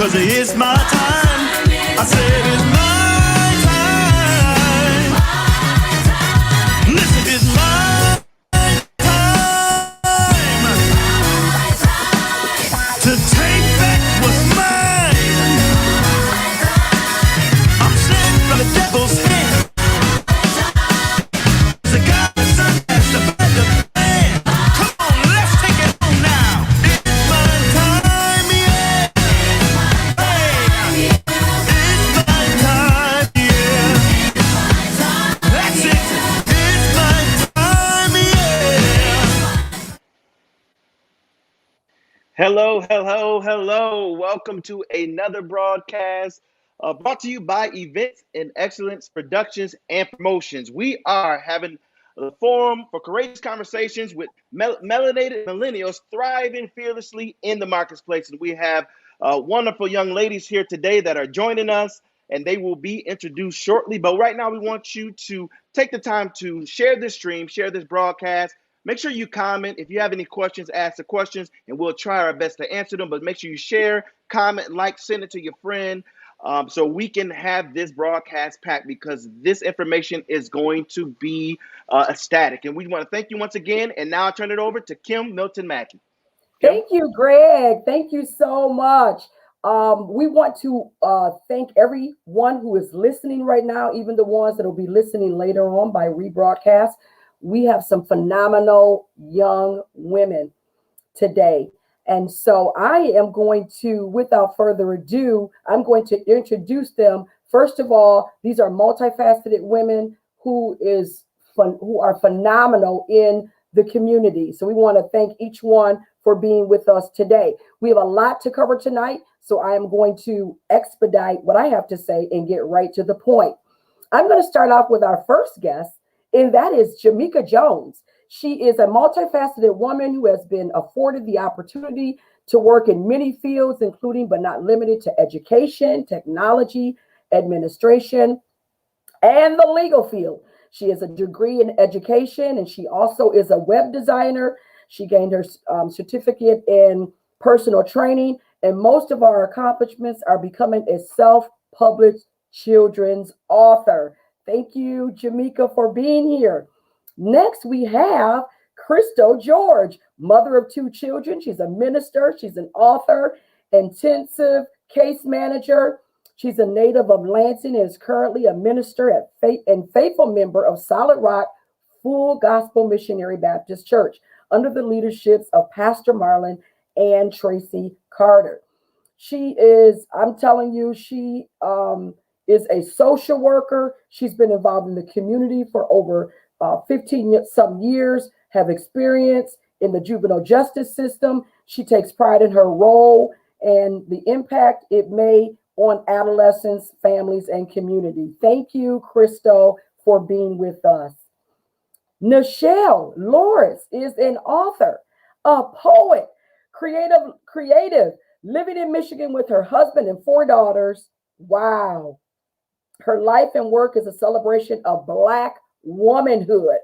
'cause it's my time. I said it's my time. Listen, it's my time to take back what's mine. I'm set from the devil's hand. The God's son has to fight the plan. Come on, let's take it home now. It's my time, yeah. Hey, it's my time, yeah. That's it. It's my time, yeah. Hello. Welcome to another broadcast brought to you by Events and Excellence Productions and Promotions. We are having a forum for courageous conversations with melanated millennials thriving fearlessly in the marketplace. And we have wonderful young ladies here today that are joining us, and they will be introduced shortly. But right now, we want you to take the time to share this stream, share this broadcast. Make sure you comment. If you have any questions, ask the questions, and we'll try our best to answer them. But make sure you share, comment, like, send it to your friend so we can have this broadcast packed, because this information is going to be ecstatic. And we want to thank you once again. And now I turn it over to Kim Milton Mackey. Kim? Thank you, Greg. Thank you so much. We want to thank everyone who is listening right now, even the ones that will be listening later on by rebroadcast. We have some phenomenal young women today. And so I am going to, without further ado, I'm going to introduce them. First of all, these are multifaceted women who are phenomenal in the community. So we want to thank each one for being with us today. We have a lot to cover tonight, so I am going to expedite what I have to say and get right to the point. I'm going to start off with our first guest, and that is Jamika Jones. She is a multifaceted woman who has been afforded the opportunity to work in many fields, including but not limited to education, technology, administration, and the legal field. She has a degree in education, and she also is a web designer. She gained her certificate in personal training, and most of our accomplishments are becoming a self-published children's author. Thank you, Jamika, for being here. Next, we have Crystal George, mother of 2 children. She's a minister. She's an author, intensive case manager. She's a native of Lansing and is currently a minister and faithful member of Solid Rock Full Gospel Missionary Baptist Church under the leaderships of Pastor Marlon and Tracy Carter. She is, I'm telling you, she is a social worker. She's been involved in the community for over 15 some years, have experience in the juvenile justice system. She takes pride in her role and the impact it made on adolescents, families, and community. Thank you, Crystal, for being with us. Nichelle Lawrence is an author, a poet, creative, living in Michigan with her husband and 4 daughters. Wow. Her life and work is a celebration of Black womanhood.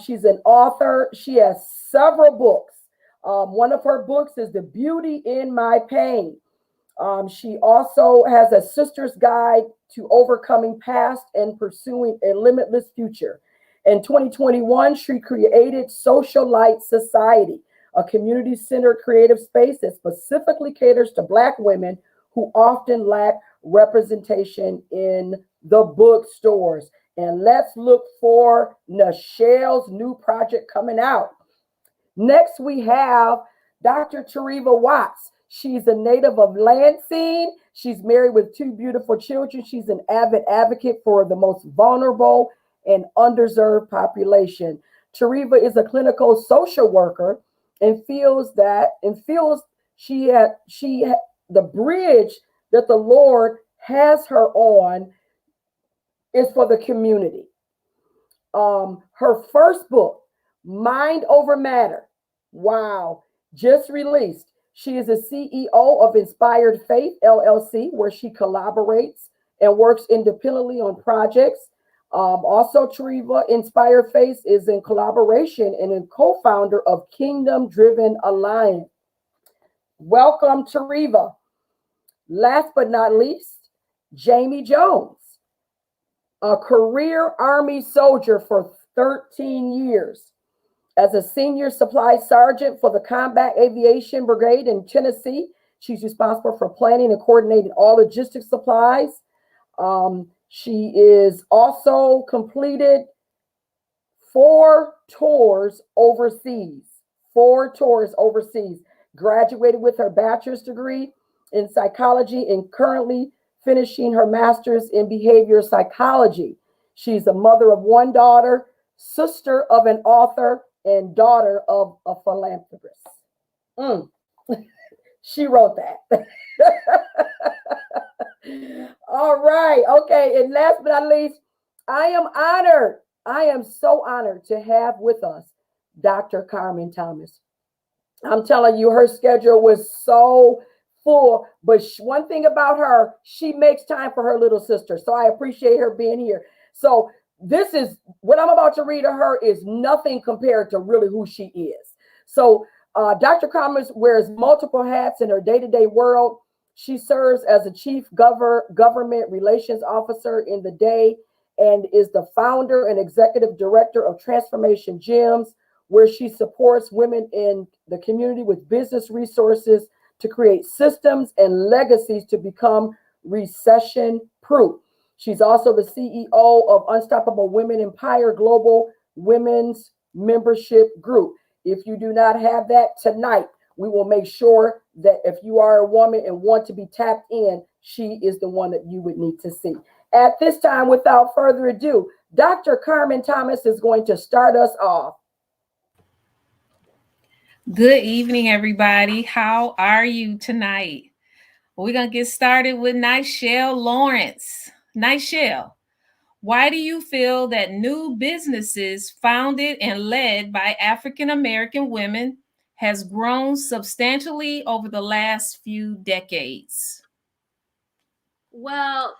She's an author. She has several books. One of her books is The Beauty in My Pain. She also has a sister's guide to overcoming past and pursuing a limitless future. In 2021, she created Social Light Society, a community-centered creative space that specifically caters to Black women who often lack representation in the bookstores. And let's look for Nichelle's new project coming out. Next, we have Dr. Teresa Watts. She's a native of Lansing. She's married with 2 beautiful children. She's an avid advocate for the most vulnerable and underserved population. Teresa is a clinical social worker and feels the bridge that the Lord has her on is for the community. Her first book, Mind Over Matter, wow, just released. She is a CEO of Inspired Faith, LLC, where she collaborates and works independently on projects. Also, Teresa Inspired Faith is in collaboration and a co-founder of Kingdom Driven Alliance. Welcome, Teresa. Last but not least, Jamie Jones, a career Army soldier for 13 years. As a senior supply sergeant for the Combat Aviation Brigade in Tennessee, she's responsible for planning and coordinating all logistics supplies. She is also completed 4 tours overseas. 4 tours overseas. Graduated with her bachelor's degree in psychology and currently finishing her master's in behavior psychology. She's a mother of 1 daughter, sister of an author, and daughter of a philanthropist. Mm. She wrote that. All right. Okay. And last but not least, I am honored. I am so honored to have with us Dr. Carmen Thomas. I'm telling you, her schedule was so full. But one thing about her, she makes time for her little sister. So I appreciate her being here. So this is what I'm about to read of her is nothing compared to really who she is. So Dr. Carmen wears multiple hats in her day-to-day world. She serves as a chief government relations officer in the day and is the founder and executive director of Transformation Gems, where she supports women in the community with business resources to create systems and legacies to become recession proof. She's also the CEO of Unstoppable Women Empire Global Women's Membership Group. If you do not have that tonight, we will make sure that if you are a woman and want to be tapped in, she is the one that you would need to see. At this time, without further ado, Dr. Carmen Thomas is going to start us off. Good evening, everybody. How are you tonight? We're going to get started with Nichelle Lawrence. Nichelle, why do you feel that new businesses founded and led by African American women has grown substantially over the last few decades? Well,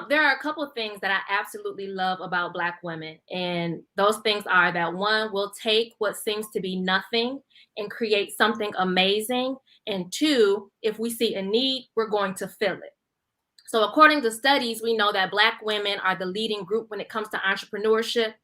there are a couple of things that I absolutely love about Black women. And those things are that one, will take what seems to be nothing and create something amazing. And two, if we see a need, we're going to fill it. So according to studies, we know that Black women are the leading group when it comes to entrepreneurship.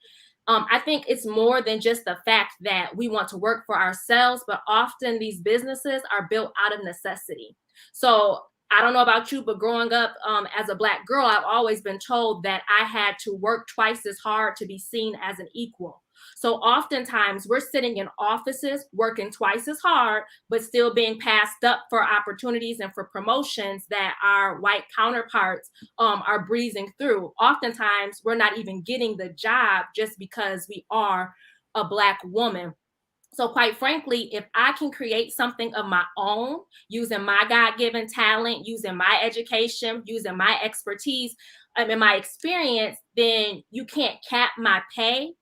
I think it's more than just the fact that we want to work for ourselves, but often these businesses are built out of necessity. So I don't know about you, but growing up as a Black girl, I've always been told that I had to work twice as hard to be seen as an equal. So oftentimes we're sitting in offices working twice as hard, but still being passed up for opportunities and for promotions that our white counterparts are breezing through. Oftentimes we're not even getting the job just because we are a Black woman. So quite frankly, if I can create something of my own, using my God-given talent, using my education, using my expertise, and my experience, then you can't cap my pay.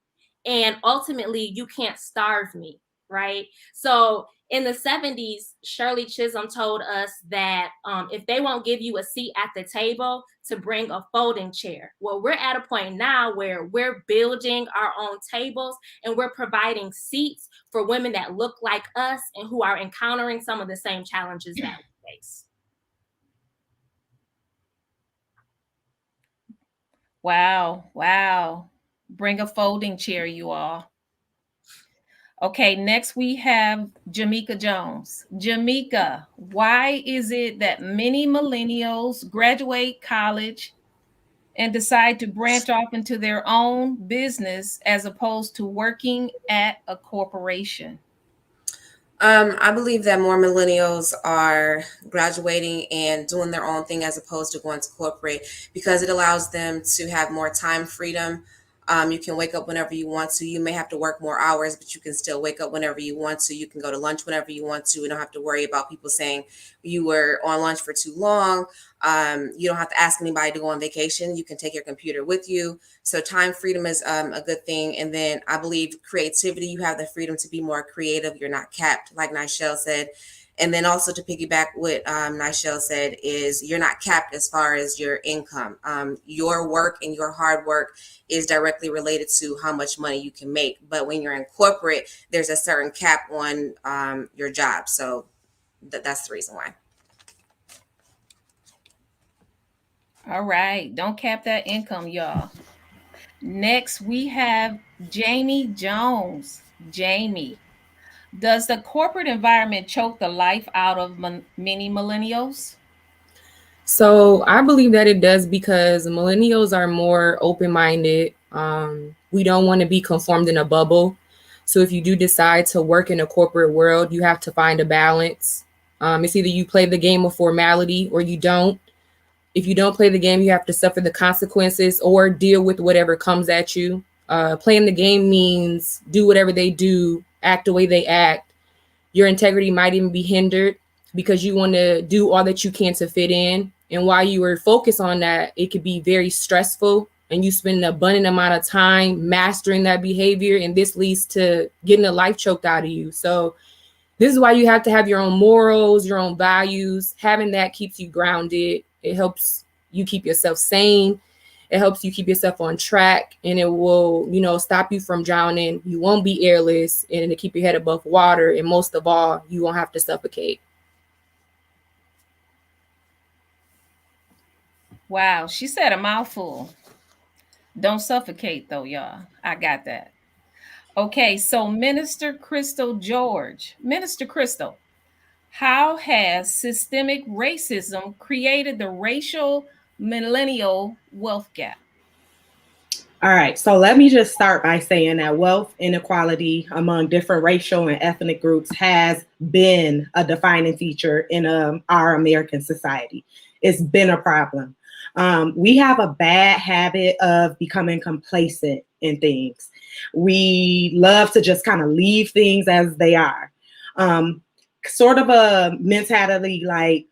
And ultimately, you can't starve me, right? So in the 70s, Shirley Chisholm told us that if they won't give you a seat at the table, to bring a folding chair. Well, we're at a point now where we're building our own tables and we're providing seats for women that look like us and who are encountering some of the same challenges that we face. Wow. Bring a folding chair, you all. Okay, next we have Jamaica Jones. Jamaica, why is it that many millennials graduate college and decide to branch off into their own business as opposed to working at a corporation? I believe that more millennials are graduating and doing their own thing as opposed to going to corporate because it allows them to have more time freedom. You can wake up whenever you want to. You may have to work more hours, but you can still wake up whenever you want to. You can go to lunch whenever you want to. You don't have to worry about people saying you were on lunch for too long. You don't have to ask anybody to go on vacation. You can take your computer with you. So time freedom is a good thing. And then I believe creativity, you have the freedom to be more creative. You're not capped, like Nichelle said. And then also to piggyback what Nichelle said is you're not capped as far as your income. Your work and your hard work is directly related to how much money you can make. But when you're in corporate, there's a certain cap on your job. So that's the reason why. All right. Don't cap that income, y'all. Next, we have Jamie Jones. Jamie, does the corporate environment choke the life out of many millennials? So I believe that it does because millennials are more open-minded. We don't want to be conformed in a bubble. So if you do decide to work in a corporate world, you have to find a balance. It's either you play the game of formality or you don't. If you don't play the game, you have to suffer the consequences or deal with whatever comes at you. Playing the game means do whatever they do, act the way they act. Your integrity might even be hindered because you want to do all that you can to fit in. And while you are focused on that, it could be very stressful and you spend an abundant amount of time mastering that behavior. And this leads to getting a life choked out of you. So this is why you have to have your own morals, your own values. Having that keeps you grounded. It helps you keep yourself sane. It helps you keep yourself on track, and it will, stop you from drowning. You won't be airless, and to keep your head above water. And most of all, you won't have to suffocate. Wow, she said a mouthful. Don't suffocate, though, y'all. I got that. Okay, so Minister Crystal George. Minister Crystal, how has systemic racism created the racial millennial wealth gap? All right, so let me just start by saying that wealth inequality among different racial and ethnic groups has been a defining feature in our American society. It's been a problem. We have a bad habit of becoming complacent in things. We love to just kind of leave things as they are. Sort of a mentality like,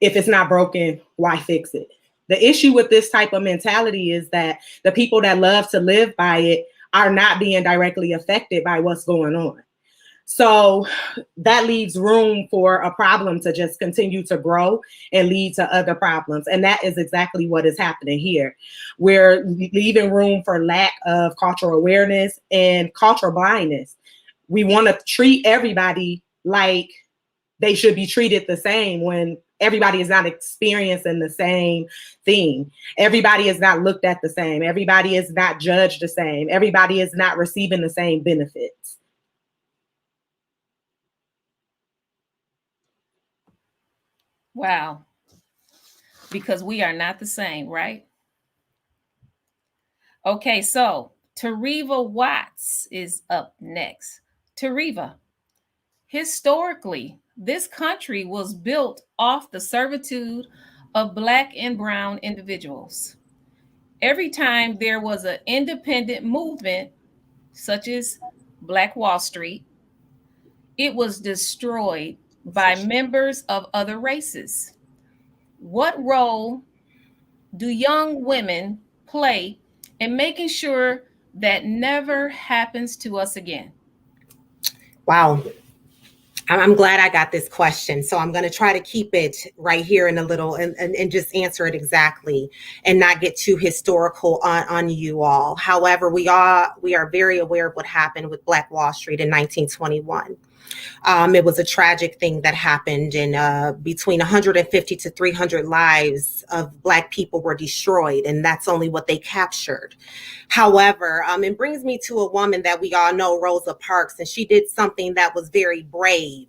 if it's not broken, why fix it? The issue with this type of mentality is that the people that love to live by it are not being directly affected by what's going on. So that leaves room for a problem to just continue to grow and lead to other problems. And that is exactly what is happening here. We're leaving room for lack of cultural awareness and cultural blindness. We want to treat everybody like they should be treated the same when everybody is not experiencing the same thing. Everybody is not looked at the same. Everybody is not judged the same. Everybody is not receiving the same benefits. Wow. Because we are not the same, right? Okay, so Tariva Watts is up next. Tariva, historically, this country was built off the servitude of Black and Brown individuals. Every time there was an independent movement, such as Black Wall Street, it was destroyed by members of other races. What role do young women play in making sure that never happens to us again? Wow. I'm glad I got this question. So I'm going to try to keep it right here in a little and just answer it exactly and not get too historical on you all. However, we are very aware of what happened with Black Wall Street in 1921. It was a tragic thing that happened, and between 150 to 300 lives of Black people were destroyed, and that's only what they captured. However, it brings me to a woman that we all know, Rosa Parks, and she did something that was very brave,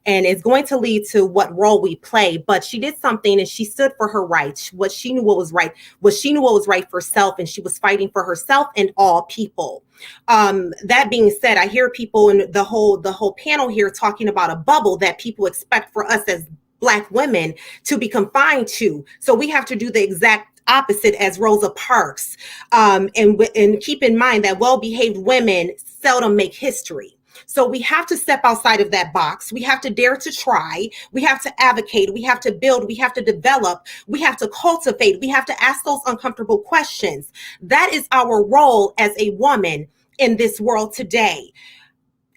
and it's going to lead to what role we play. But she did something, and she stood for her rights. What she knew what was right. What she knew what was right for self, and she was fighting for herself and all people. That being said, I hear people in the whole panel here talking about a bubble that people expect for us as Black women to be confined to. So we have to do the exact opposite as Rosa Parks, and keep in mind that well-behaved women seldom make history. So we have to step outside of that box. We have to dare to try. We have to advocate. We have to build. We have to develop. We have to cultivate. We have to ask those uncomfortable questions. That is our role as a woman in this world today.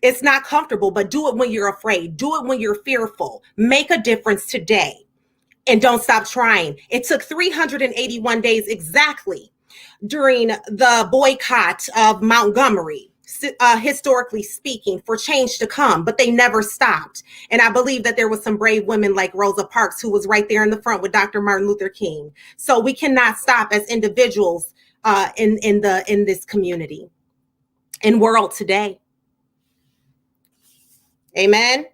It's not comfortable, but do it when you're afraid. Do it when you're fearful. Make a difference today and don't stop trying. It took 381 days exactly during the boycott of Montgomery historically speaking, for change to come, but they never stopped. And I believe that there was some brave women like Rosa Parks, who was right there in the front with Dr. Martin Luther King. So we cannot stop as individuals in this community and world today. Amen.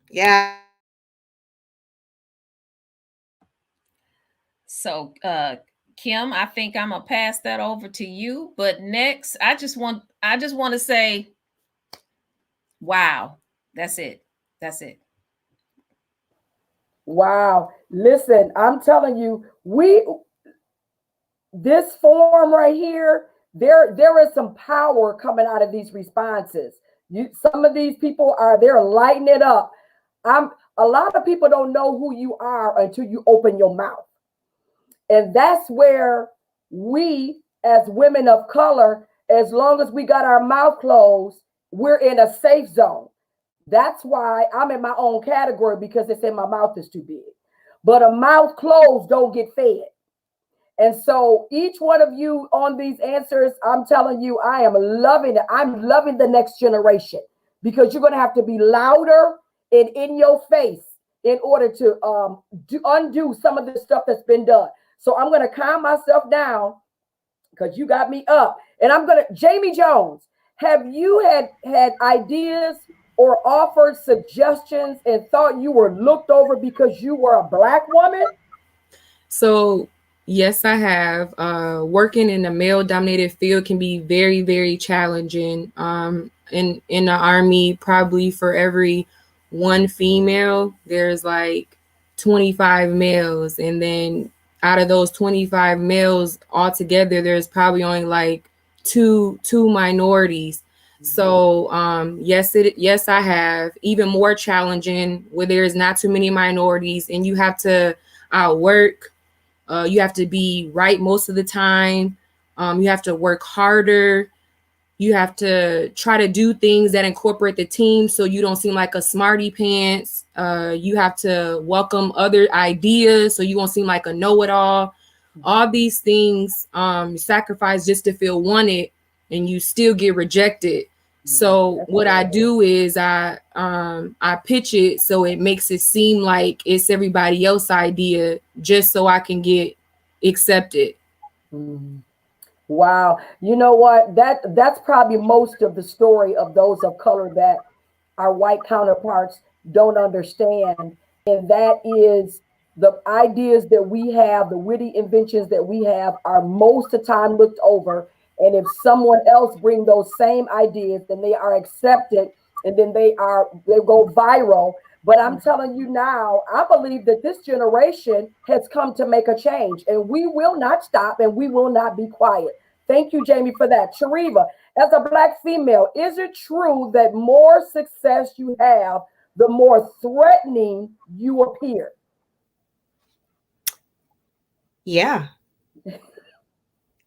Yeah. So, Kim, I think I'm gonna pass that over to you. But next, I just want to say, wow, that's it. That's it. Wow. Listen, I'm telling you, this form right here, there is some power coming out of these responses. Some of these people they're lighting it up. A lot of people don't know who you are until you open your mouth. And that's where we, as women of color, as long as we got our mouth closed, we're in a safe zone. That's why I'm in my own category, because they say my mouth is too big. But a mouth closed don't get fed. And so each one of you on these answers, I'm telling you, I am loving it. I'm loving the next generation, because you're going to have to be louder and in your face in order to undo some of the stuff that's been done. So I'm going to calm myself down, because you got me up. And Jamie Jones, have you had ideas or offered suggestions and thought you were looked over because you were a Black woman? So yes, I have. Working in a male-dominated field can be very, very challenging. In the Army, probably for every one female, there's like 25 males. And then out of those 25 males altogether, there's probably only like two minorities. So yes, I have. Even more challenging, where there's not too many minorities and you have to outwork. You have to be right most of the time. You have to work harder. You have to try to do things that incorporate the team so you don't seem like a smarty pants. You have to welcome other ideas so you won't seem like a know-it-all. All these things sacrifice just to feel wanted, and you still get rejected. So what I do is I pitch it so it makes it seem like it's everybody else's idea, just so I can get accepted. Wow. You know what? That's probably most of the story of those of color that our white counterparts don't understand. And that is, the ideas that we have, the witty inventions that we have, are most of the time looked over. And if someone else bring those same ideas, then they are accepted, and then they go viral. But I'm telling you now, I believe that this generation has come to make a change, and we will not stop, and we will not be quiet. Thank you, Jamie, for that. Shariva, as a Black female, is it true that more success you have, the more threatening you appear? Yeah.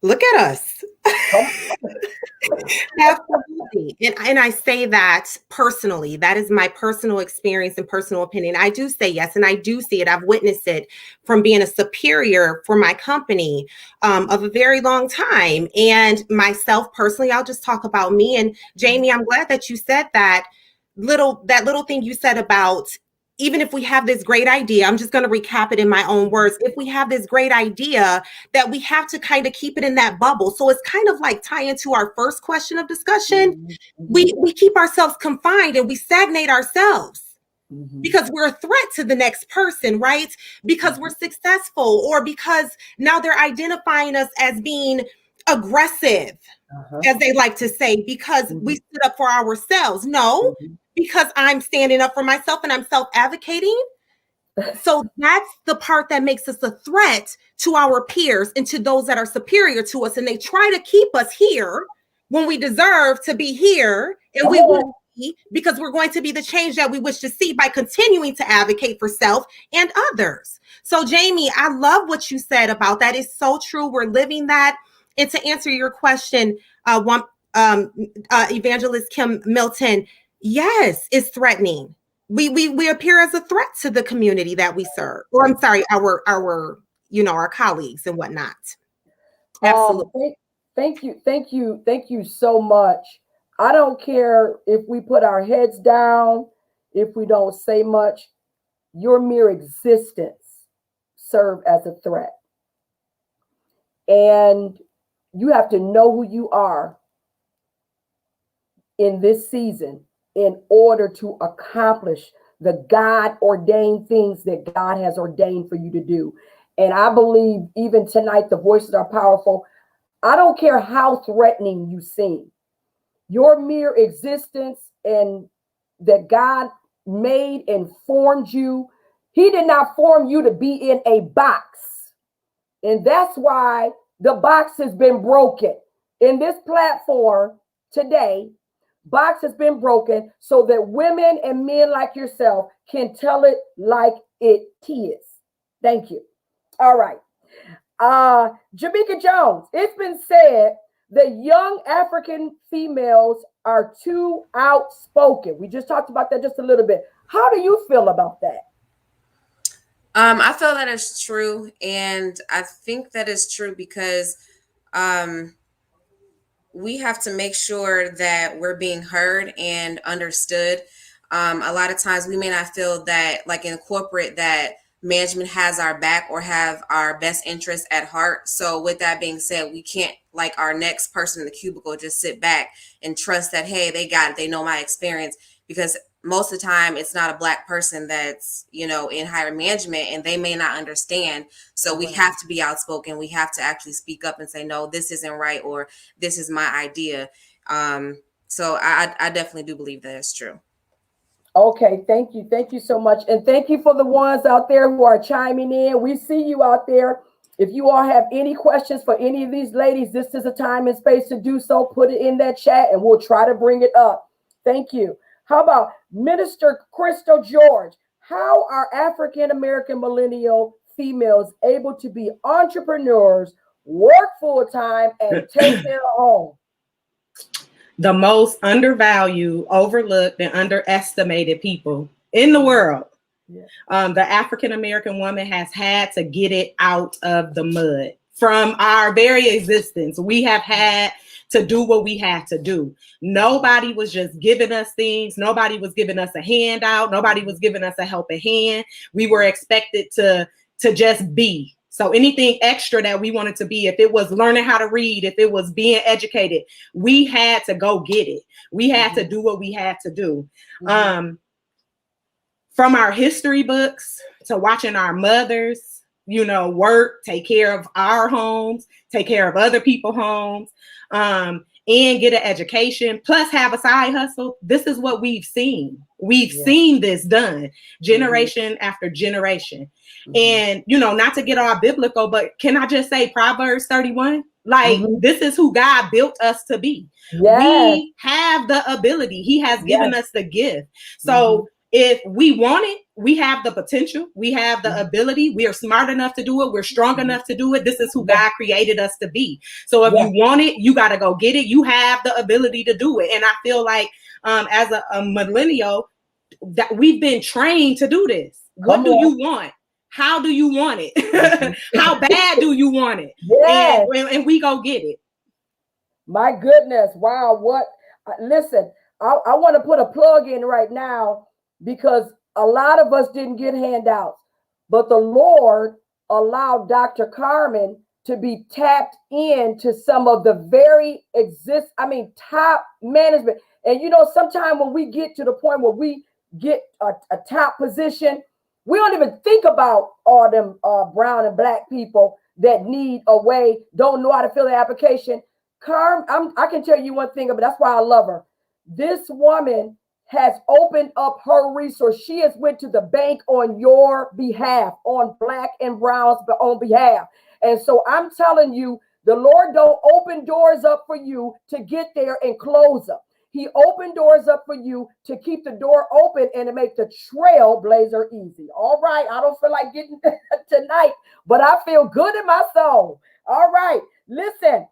Look at us. Absolutely. And I say that personally. That is my personal experience and personal opinion. I do say yes, and I do see it. I've witnessed it from being a superior for my company of a very long time. And myself personally, I'll just talk about me. And Jamie, I'm glad that you said that little thing you said about, even if we have this great idea, I'm just going to recap it in my own words. If we have this great idea, that we have to kind of keep it in that bubble. So it's kind of like tying to our first question of discussion. We keep ourselves confined and we stagnate ourselves because we're a threat to the next person, right? Because we're successful, or because now they're identifying us as being aggressive, as they like to say, because we stood up for ourselves. No, because I'm standing up for myself and I'm self-advocating. So that's the part that makes us a threat to our peers and to those that are superior to us. And they try to keep us here when we deserve to be here. And we will be, because we're going to be the change that we wish to see by continuing to advocate for self and others. So Jamie, I love what you said about that. It's so true. We're living that. And to answer your question, Evangelist Kim Milton, yes, it's threatening. We appear as a threat to the community that we serve. Or I'm sorry, our colleagues and whatnot. Absolutely. Thank you. Thank you. Thank you so much. I don't care if we put our heads down, if we don't say much, your mere existence serve as a threat. And you have to know who you are in this season in order to accomplish the God ordained things that God has ordained for you to do. And I believe even tonight, the voices are powerful. I don't care how threatening you seem, your mere existence and that God made and formed you. He did not form you to be in a box. And that's why the box has been broken. In this platform today, box has been broken so that women and men like yourself can tell it like it is. Thank you. All right. Jamaica Jones, it's been said that young African females are too outspoken. We just talked about that just a little bit. How do you feel about that? I feel that is true, and I think that is true because we have to make sure that we're being heard and understood. A lot of times we may not feel that, like in corporate, that management has our back or have our best interests at heart. So with that being said, we can't, like our next person in the cubicle, just sit back and trust that, hey, they got it, they know my experience, because most of the time it's not a Black person that's, in higher management, and they may not understand. So we have to be outspoken. We have to actually speak up and say, no, this isn't right, or this is my idea. So I definitely do believe that it's true. Okay, thank you. Thank you so much. And thank you for the ones out there who are chiming in. We see you out there. If you all have any questions for any of these ladies, this is a time and space to do so. Put it in that chat and we'll try to bring it up. Thank you. How about Minister Crystal George? How are African American millennial females able to be entrepreneurs, work full time, and take care of home? The most undervalued, overlooked, and underestimated people in the world. Yeah. The African American woman has had to get it out of the mud from our very existence. We have had to do what we had to do. Nobody was just giving us things. Nobody was giving us a handout. Nobody was giving us a helping hand. We were expected to just be. So anything extra that we wanted to be, if it was learning how to read, if it was being educated, we had to go get it. We had to do what we had to do. From our history books to watching our mothers, work, take care of our homes, take care of other people's homes, and get an education, plus have a side hustle. This is what we've seen. We've seen this done generation after generation. And, not to get all biblical, but can I just say Proverbs 31? Like, this is who God built us to be. Yes. We have the ability. He has given us the gift. So if we want it, we have the potential. We have the ability. We are smart enough to do it. We're strong enough to do it. This is who God created us to be. So if you want it, you got to go get it. You have the ability to do it. And I feel like as a millennial, that we've been trained to do this. What do you want? How do you want it? How bad do you want it? Yes. And we go get it. My goodness. Wow. What? Listen, I want to put a plug in right now, because a lot of us didn't get handouts, but the Lord allowed Dr. Carmen to be tapped into some of the very top management. And sometimes when we get to the point where we get a top position, we don't even think about all them brown and Black people that need a way, don't know how to fill the application. I can tell you one thing, but that's why I love her. This woman has opened up her resource. She has went to the bank on your behalf, on Black and browns, but on behalf. And so I'm telling you, the Lord don't open doors up for you to get there and close them. He opened doors up for you to keep the door open and to make the trailblazer easy. All right. I don't feel like getting tonight, but I feel good in my soul. All right. Listen,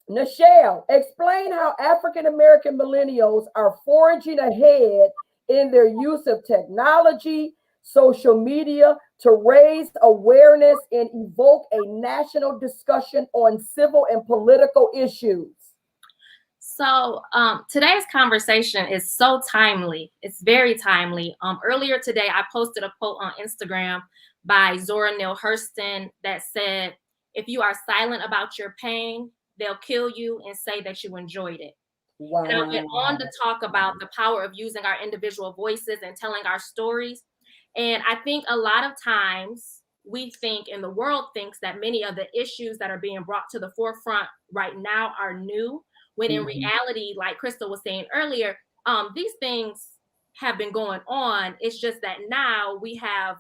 Nichelle, explain how African-American millennials are forging ahead in their use of technology, social media to raise awareness and evoke a national discussion on civil and political issues? So today's conversation is so timely. It's very timely. Earlier today, I posted a quote on Instagram by Zora Neale Hurston that said, "If you are silent about your pain, they'll kill you and say that you enjoyed it." Wow. And I went on to talk about the power of using our individual voices and telling our stories. And I think a lot of times we think, and the world thinks, that many of the issues that are being brought to the forefront right now are new, when in reality, like Crystal was saying earlier, these things have been going on. It's just that now we have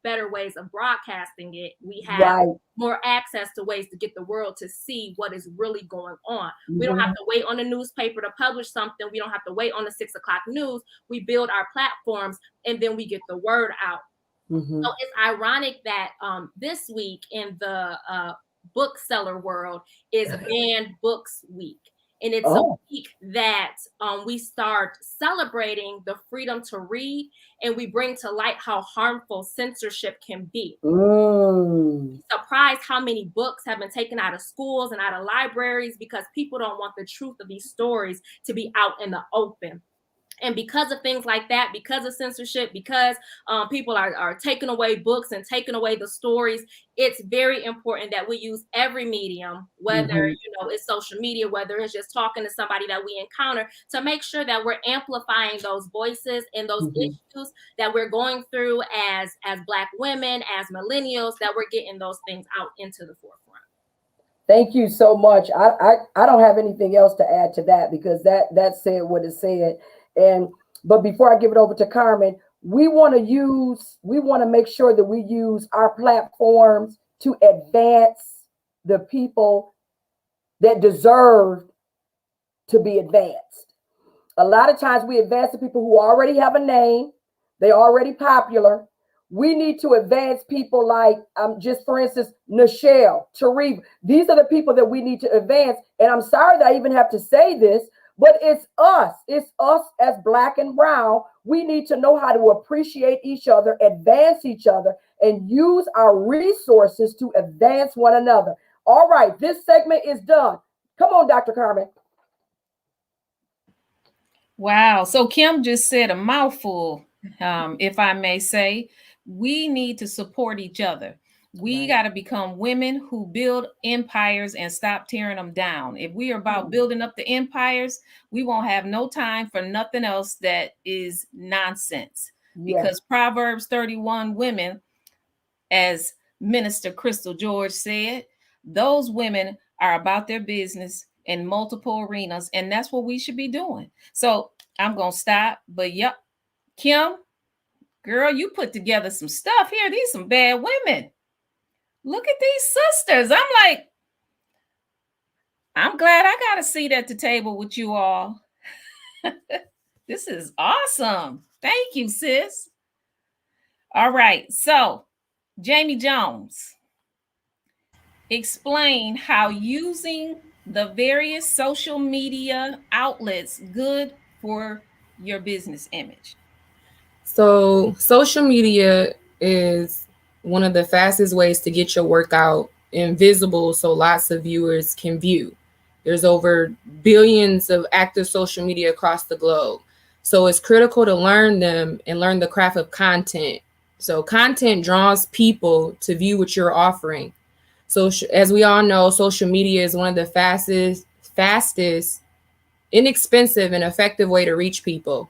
better ways of broadcasting it. We have Right. more access to ways to get the world to see what is really going on. We don't have to wait on the newspaper to publish something. We don't have to wait on the 6 o'clock news. We build our platforms and then we get the word out. So it's ironic that this week in the bookseller world is Banned Books Week. And it's a week that we start celebrating the freedom to read, and we bring to light how harmful censorship can be. Surprised how many books have been taken out of schools and out of libraries because people don't want the truth of these stories to be out in the open. And because of things like that, because of censorship, because people are taking away books and taking away the stories, it's very important that we use every medium, whether it's social media, whether it's just talking to somebody that we encounter, to make sure that we're amplifying those voices and those issues that we're going through as Black women, as millennials, that we're getting those things out into the forefront. Thank you so much. I don't have anything else to add to that, because that said what it said. But before I give it over to Carmen, we want to make sure that we use our platforms to advance the people that deserve to be advanced. A lot of times we advance the people who already have a name, they're already popular. We need to advance people like, just for instance, Nichelle, Tariq. These are the people that we need to advance. And I'm sorry that I even have to say this, but it's us. It's us as Black and brown. We need to know how to appreciate each other, advance each other, and use our resources to advance one another. All right, this segment is done. Come on, Dr. Carmen. Wow. So Kim just said a mouthful, if I may say. We need to support each other. We got to become women who build empires and stop tearing them down. If we are about building up the empires, we won't have no time for nothing else that is nonsense. Because Proverbs 31 women, as Minister Crystal George said, those women are about their business in multiple arenas, and that's what we should be doing. So I'm going to stop. But yep, Kim, girl, you put together some stuff here. These some bad women. Look at these sisters. I'm glad I got a seat at the table with you all. This is awesome. Thank you, sis. All right. So, Jamie Jones, explain how using the various social media outlets good for your business image. So social media is one of the fastest ways to get your work out and visible so lots of viewers can view. There's over billions of active social media across the globe. So it's critical to learn them and learn the craft of content. So content draws people to view what you're offering. So as we all know, social media is one of the fastest, inexpensive, and effective way to reach people.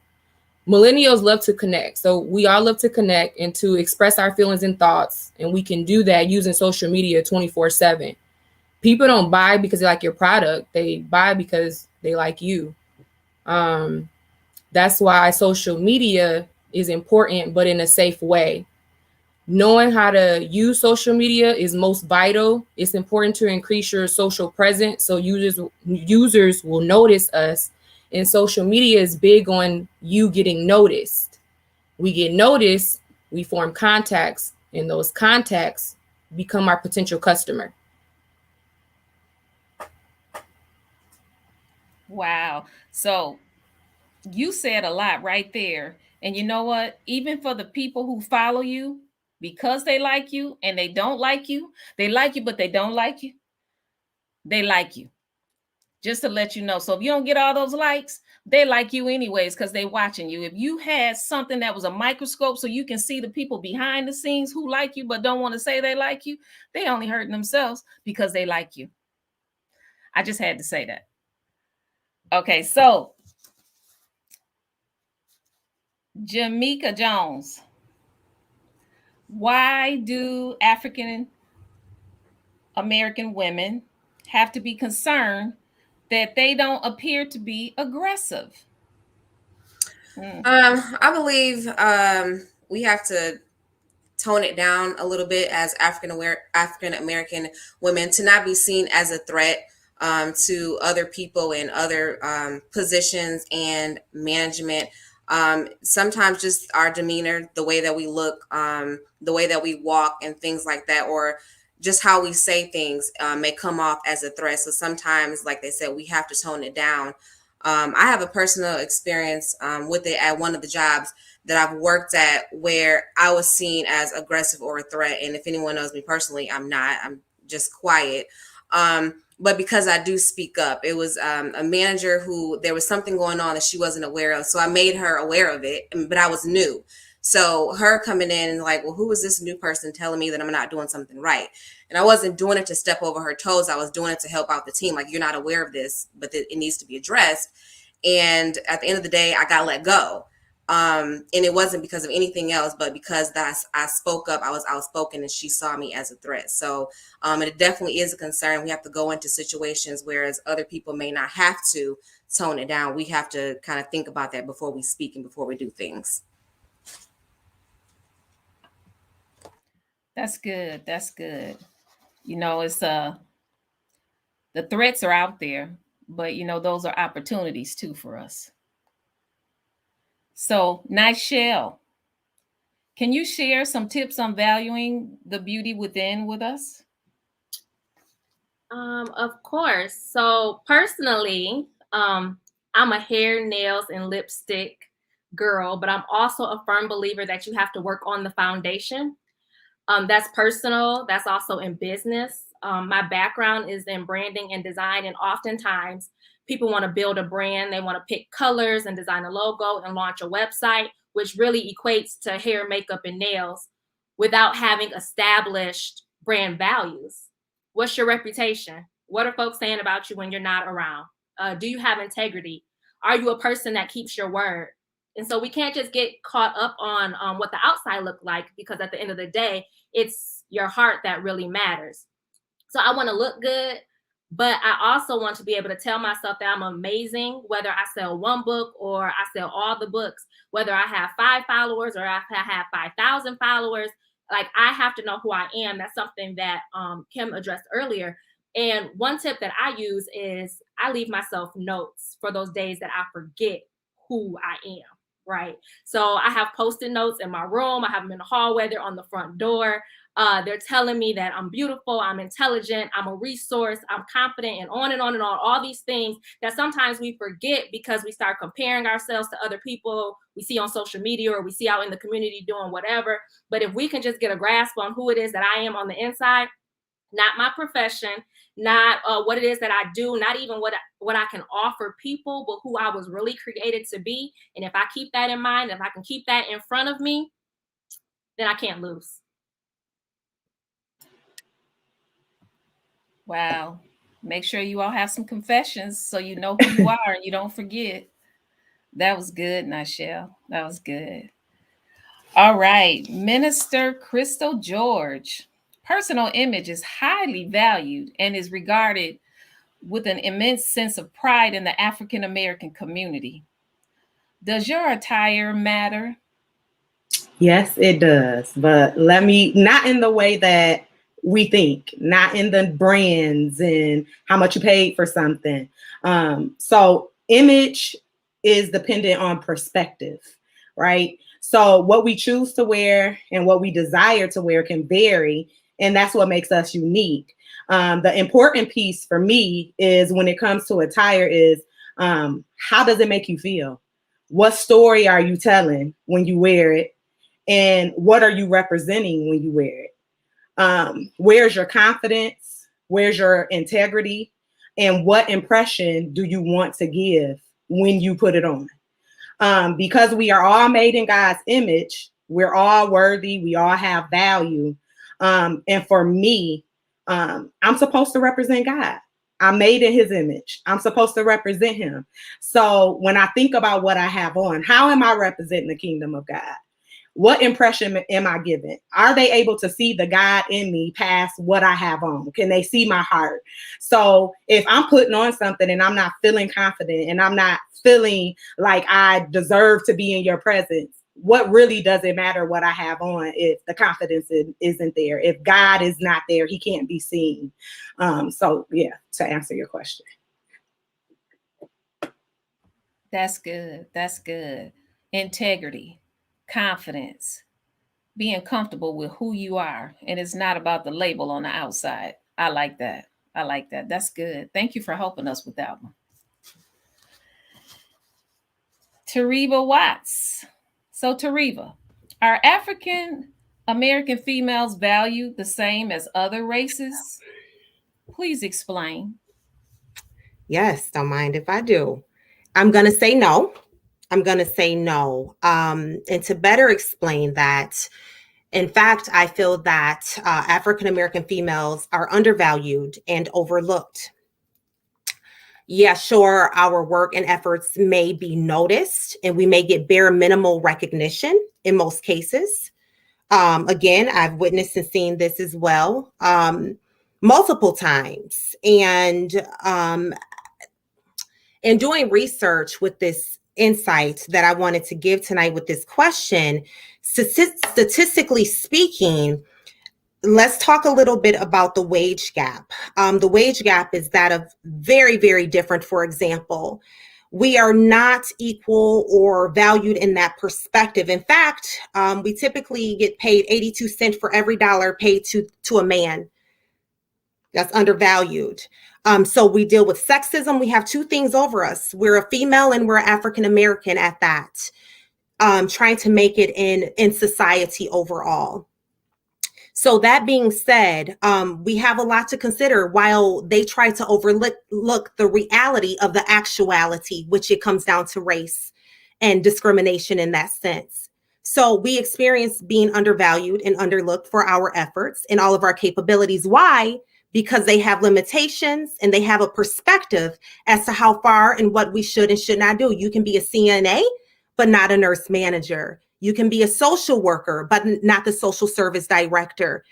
Millennials love to connect. So we all love to connect and to express our feelings and thoughts. And we can do that using social media 24/7. People don't buy because they like your product. They buy because they like you. That's why social media is important, but in a safe way. Knowing how to use social media is most vital. It's important to increase your social presence so users will notice us. And social media is big on you getting noticed. We get noticed, we form contacts, and those contacts become our potential customer. Wow. So you said a lot right there. And you know what? Even for the people who follow you, because they like you and they don't like you. They like you, but they don't like you. They like you. Just to let you know. So if you don't get all those likes, they like you anyways because they watching you. If you had something that was a microscope so you can see the people behind the scenes who like you but don't want to say they like you, they only hurting themselves because they like you. I just had to say that. Okay, so Jamaica Jones, why do African American women have to be concerned that they don't appear to be aggressive? I believe we have to tone it down a little bit as African American women to not be seen as a threat to other people in other positions and management. Sometimes just our demeanor, the way that we look, the way that we walk and things like that, or just how we say things may come off as a threat. So sometimes, like they said, we have to tone it down. I have a personal experience with it at one of the jobs that I've worked at where I was seen as aggressive or a threat. And if anyone knows me personally, I'm not. I'm just quiet. But because I do speak up, it was a manager who there was something going on that she wasn't aware of. So I made her aware of it, but I was new. So her coming in and like, well, who is this new person telling me that I'm not doing something right? And I wasn't doing it to step over her toes. I was doing it to help out the team. Like, you're not aware of this, but it needs to be addressed. And at the end of the day, I got let go. And it wasn't because of anything else, but because I spoke up, I was outspoken, and she saw me as a threat. So it definitely is a concern. We have to go into situations whereas other people may not have to tone it down. We have to kind of think about that before we speak and before we do things. That's good. That's good. You know, it's the threats are out there, but you know, those are opportunities too for us. So, Nichelle, can you share some tips on valuing the beauty within with us? Of course. So personally, I'm a hair, nails, and lipstick girl, but I'm also a firm believer that you have to work on the foundation. That's personal. That's also in business. My background is in branding and design, and oftentimes people want to build a brand. They want to pick colors and design a logo and launch a website, which really equates to hair, makeup, and nails without having established brand values. What's your reputation? What are folks saying about you when you're not around? Do you have integrity? Are you a person that keeps your word? And so we can't just get caught up on what the outside look like, because at the end of the day, it's your heart that really matters. So I want to look good, but I also want to be able to tell myself that I'm amazing, whether I sell one book or I sell all the books, whether I have 5 followers or I have 5,000 followers. Like, I have to know who I am. That's something that Kim addressed earlier. And one tip that I use is I leave myself notes for those days that I forget who I am. Right. So I have Post-it notes in my room. I have them in the hallway. They're on the front door. They're telling me that I'm beautiful, I'm intelligent, I'm a resource, I'm confident, and on and on and on. All these things that sometimes we forget because we start comparing ourselves to other people we see on social media or we see out in the community doing whatever. But if we can just get a grasp on who it is that I am on the inside, not my profession, not what it is that I do, not even what I can offer people, but who I was really created to be. And if I keep that in mind, if I can keep that in front of me, then I can't lose. Wow. Make sure you all have some confessions so you know who you are and you don't forget. That was good, Nichelle. That was good. All right. Minister Crystal George. Personal image is highly valued and is regarded with an immense sense of pride in the African American community. Does your attire matter? Yes, it does. But not in the way that we think, not in the brands and how much you paid for something. So image is dependent on perspective, right? So what we choose to wear and what we desire to wear can vary, and that's what makes us unique. The important piece for me is when it comes to attire is how does it make you feel? What story are you telling when you wear it? And what are you representing when you wear it? Where's your confidence? Where's your integrity? And what impression do you want to give when you put it on? Because we are all made in God's image, we're all worthy, we all have value. And for me, I'm supposed to represent God. I'm made in his image. I'm supposed to represent him. So when I think about what I have on, how am I representing the kingdom of God? What impression am I giving? Are they able to see the God in me past what I have on? Can they see my heart? So if I'm putting on something and I'm not feeling confident and I'm not feeling like I deserve to be in your presence, what really does it matter what I have on if the confidence isn't there? If God is not there, he can't be seen. So yeah, to answer your question. That's good. That's good. Integrity, confidence, being comfortable with who you are. And it's not about the label on the outside. I like that. I like that. That's good. Thank you for helping us with that one. Tariva Watts. So, Tariva, are African American females valued the same as other races? Please explain. Yes, don't mind if I do. I'm going to say no. I'm going to say no. And to better explain that, in fact, I feel that African American females are undervalued and overlooked. Yeah, sure, our work and efforts may be noticed and we may get bare minimal recognition in most cases. Again, I've witnessed and seen this as well multiple times. And in doing research with this insight that I wanted to give tonight with this question, statistically speaking, let's talk a little bit about the wage gap. The wage gap is that of very, very different. For example, we are not equal or valued in that perspective. In fact, we typically get paid 82 cents for every dollar paid to a man. That's undervalued. So we deal with sexism. We have two things over us. We're a female and we're African American at that, trying to make it in society overall. So that being said, we have a lot to consider while they try to overlook the reality of the actuality, which it comes down to race and discrimination in that sense. So we experience being undervalued and underlooked for our efforts and all of our capabilities. Why? Because they have limitations and they have a perspective as to how far and what we should and should not do. You can be a CNA, but not a nurse manager. You can be a social worker, but not the social service director.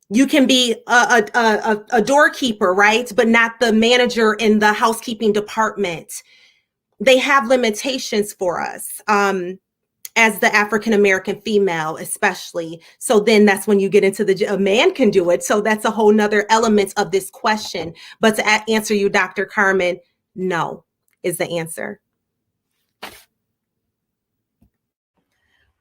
You can be a doorkeeper, right? But not the manager in the housekeeping department. They have limitations for us as the African-American female, especially. So then that's when you get into a man can do it. So that's a whole nother element of this question. But to answer you, Dr. Carmen, no is the answer.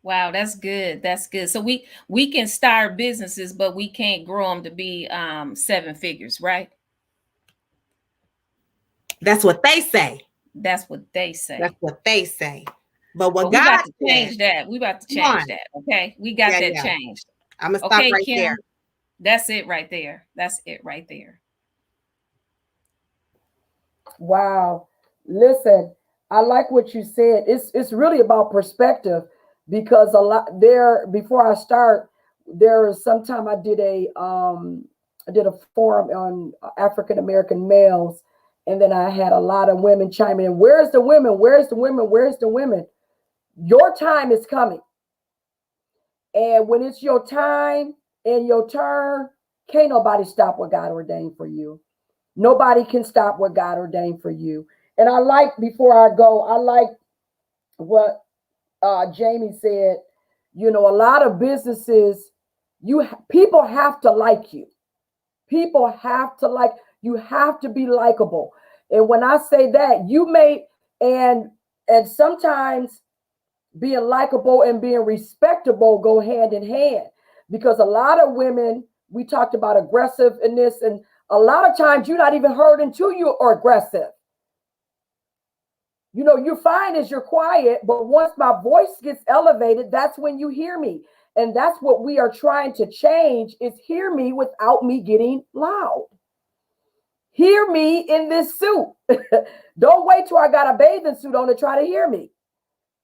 Wow, that's good. That's good. So we can start businesses, but we can't grow them to be 7 figures, right? That's what they say. That's what they say. That's what they say. But what we God about to said, change that. We about to change that. Okay, we got that changed. I'm gonna stop right Kim, there. That's it right there. That's it right there. Wow. Listen, I like what you said. It's really about perspective, because a lot there, before I start, there is sometime I did a forum on African American males, and then I had a lot of women chime in. Where's the women? Where's the women? Where's the women? Your time is coming. And when it's your time and your turn, can't nobody stop what God ordained for you. Nobody can stop what God ordained for you. And I like, before I go, I like what Jamie said. You know, a lot of businesses, people have to like you. People have to like, you have to be likable. And when I say that, you may, and sometimes being likable and being respectable go hand in hand, because a lot of women, we talked about aggressiveness, and a lot of times you're not even heard until you are aggressive. You know, you're fine as you're quiet, but once my voice gets elevated, that's when you hear me. And that's what we are trying to change is hear me without me getting loud. Hear me in this suit. Don't wait till I got a bathing suit on to try to hear me.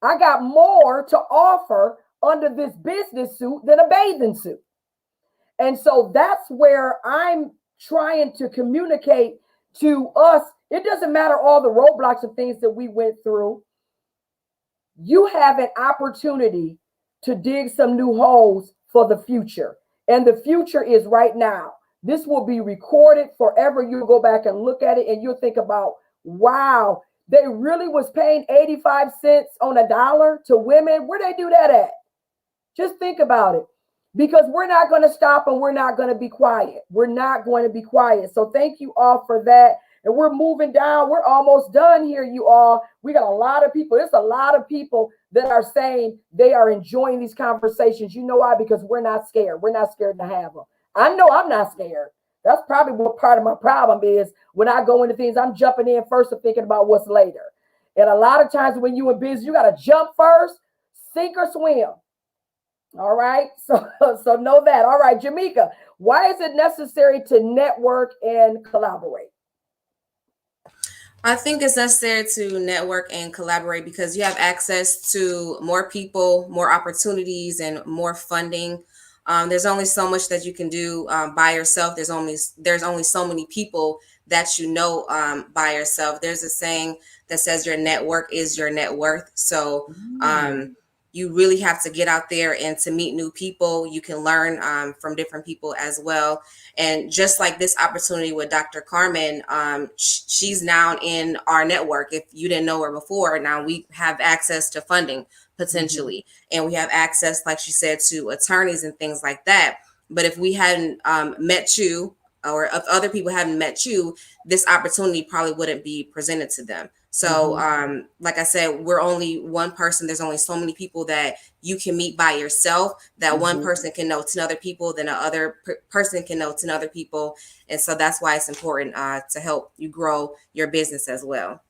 I got more to offer under this business suit than a bathing suit. And so that's where I'm trying to communicate to us. It doesn't matter all the roadblocks and things that we went through. You have an opportunity to dig some new holes for the future. And the future is right now. This will be recorded forever. You'll go back and look at it and you'll think about, wow, they really was paying 85 cents on a dollar to women. Where they do that at? Just think about it. Because we're not going to stop and we're not going to be quiet. We're not going to be quiet. So thank you all for that. And we're moving down. We're almost done here, you all. We got a lot of people. There's a lot of people that are saying they are enjoying these conversations. You know why? Because we're not scared. We're not scared to have them. I know I'm not scared. That's probably what part of my problem is. When I go into things, I'm jumping in first and thinking about what's later. And a lot of times when you in business, you got to jump first, sink or swim. All right. So know that. All right, Jamaica, why is it necessary to network and collaborate? I think it's necessary to network and collaborate because you have access to more people, more opportunities, and more funding. There's only so much that you can do by yourself. There's only so many people that you know by yourself. There's a saying that says your network is your net worth. So you really have to get out there and to meet new people. You can learn from different people as well. And just like this opportunity with Dr. Carmen, she's now in our network. If you didn't know her before, now we have access to funding potentially. And we have access, like she said, to attorneys and things like that. But if we hadn't met you, or if other people hadn't met you, this opportunity probably wouldn't be presented to them. So like I said, we're only one person. There's only so many people that you can meet by yourself, that one person can know 10 other people, then another person can know 10 other people. And so that's why it's important to help you grow your business as well.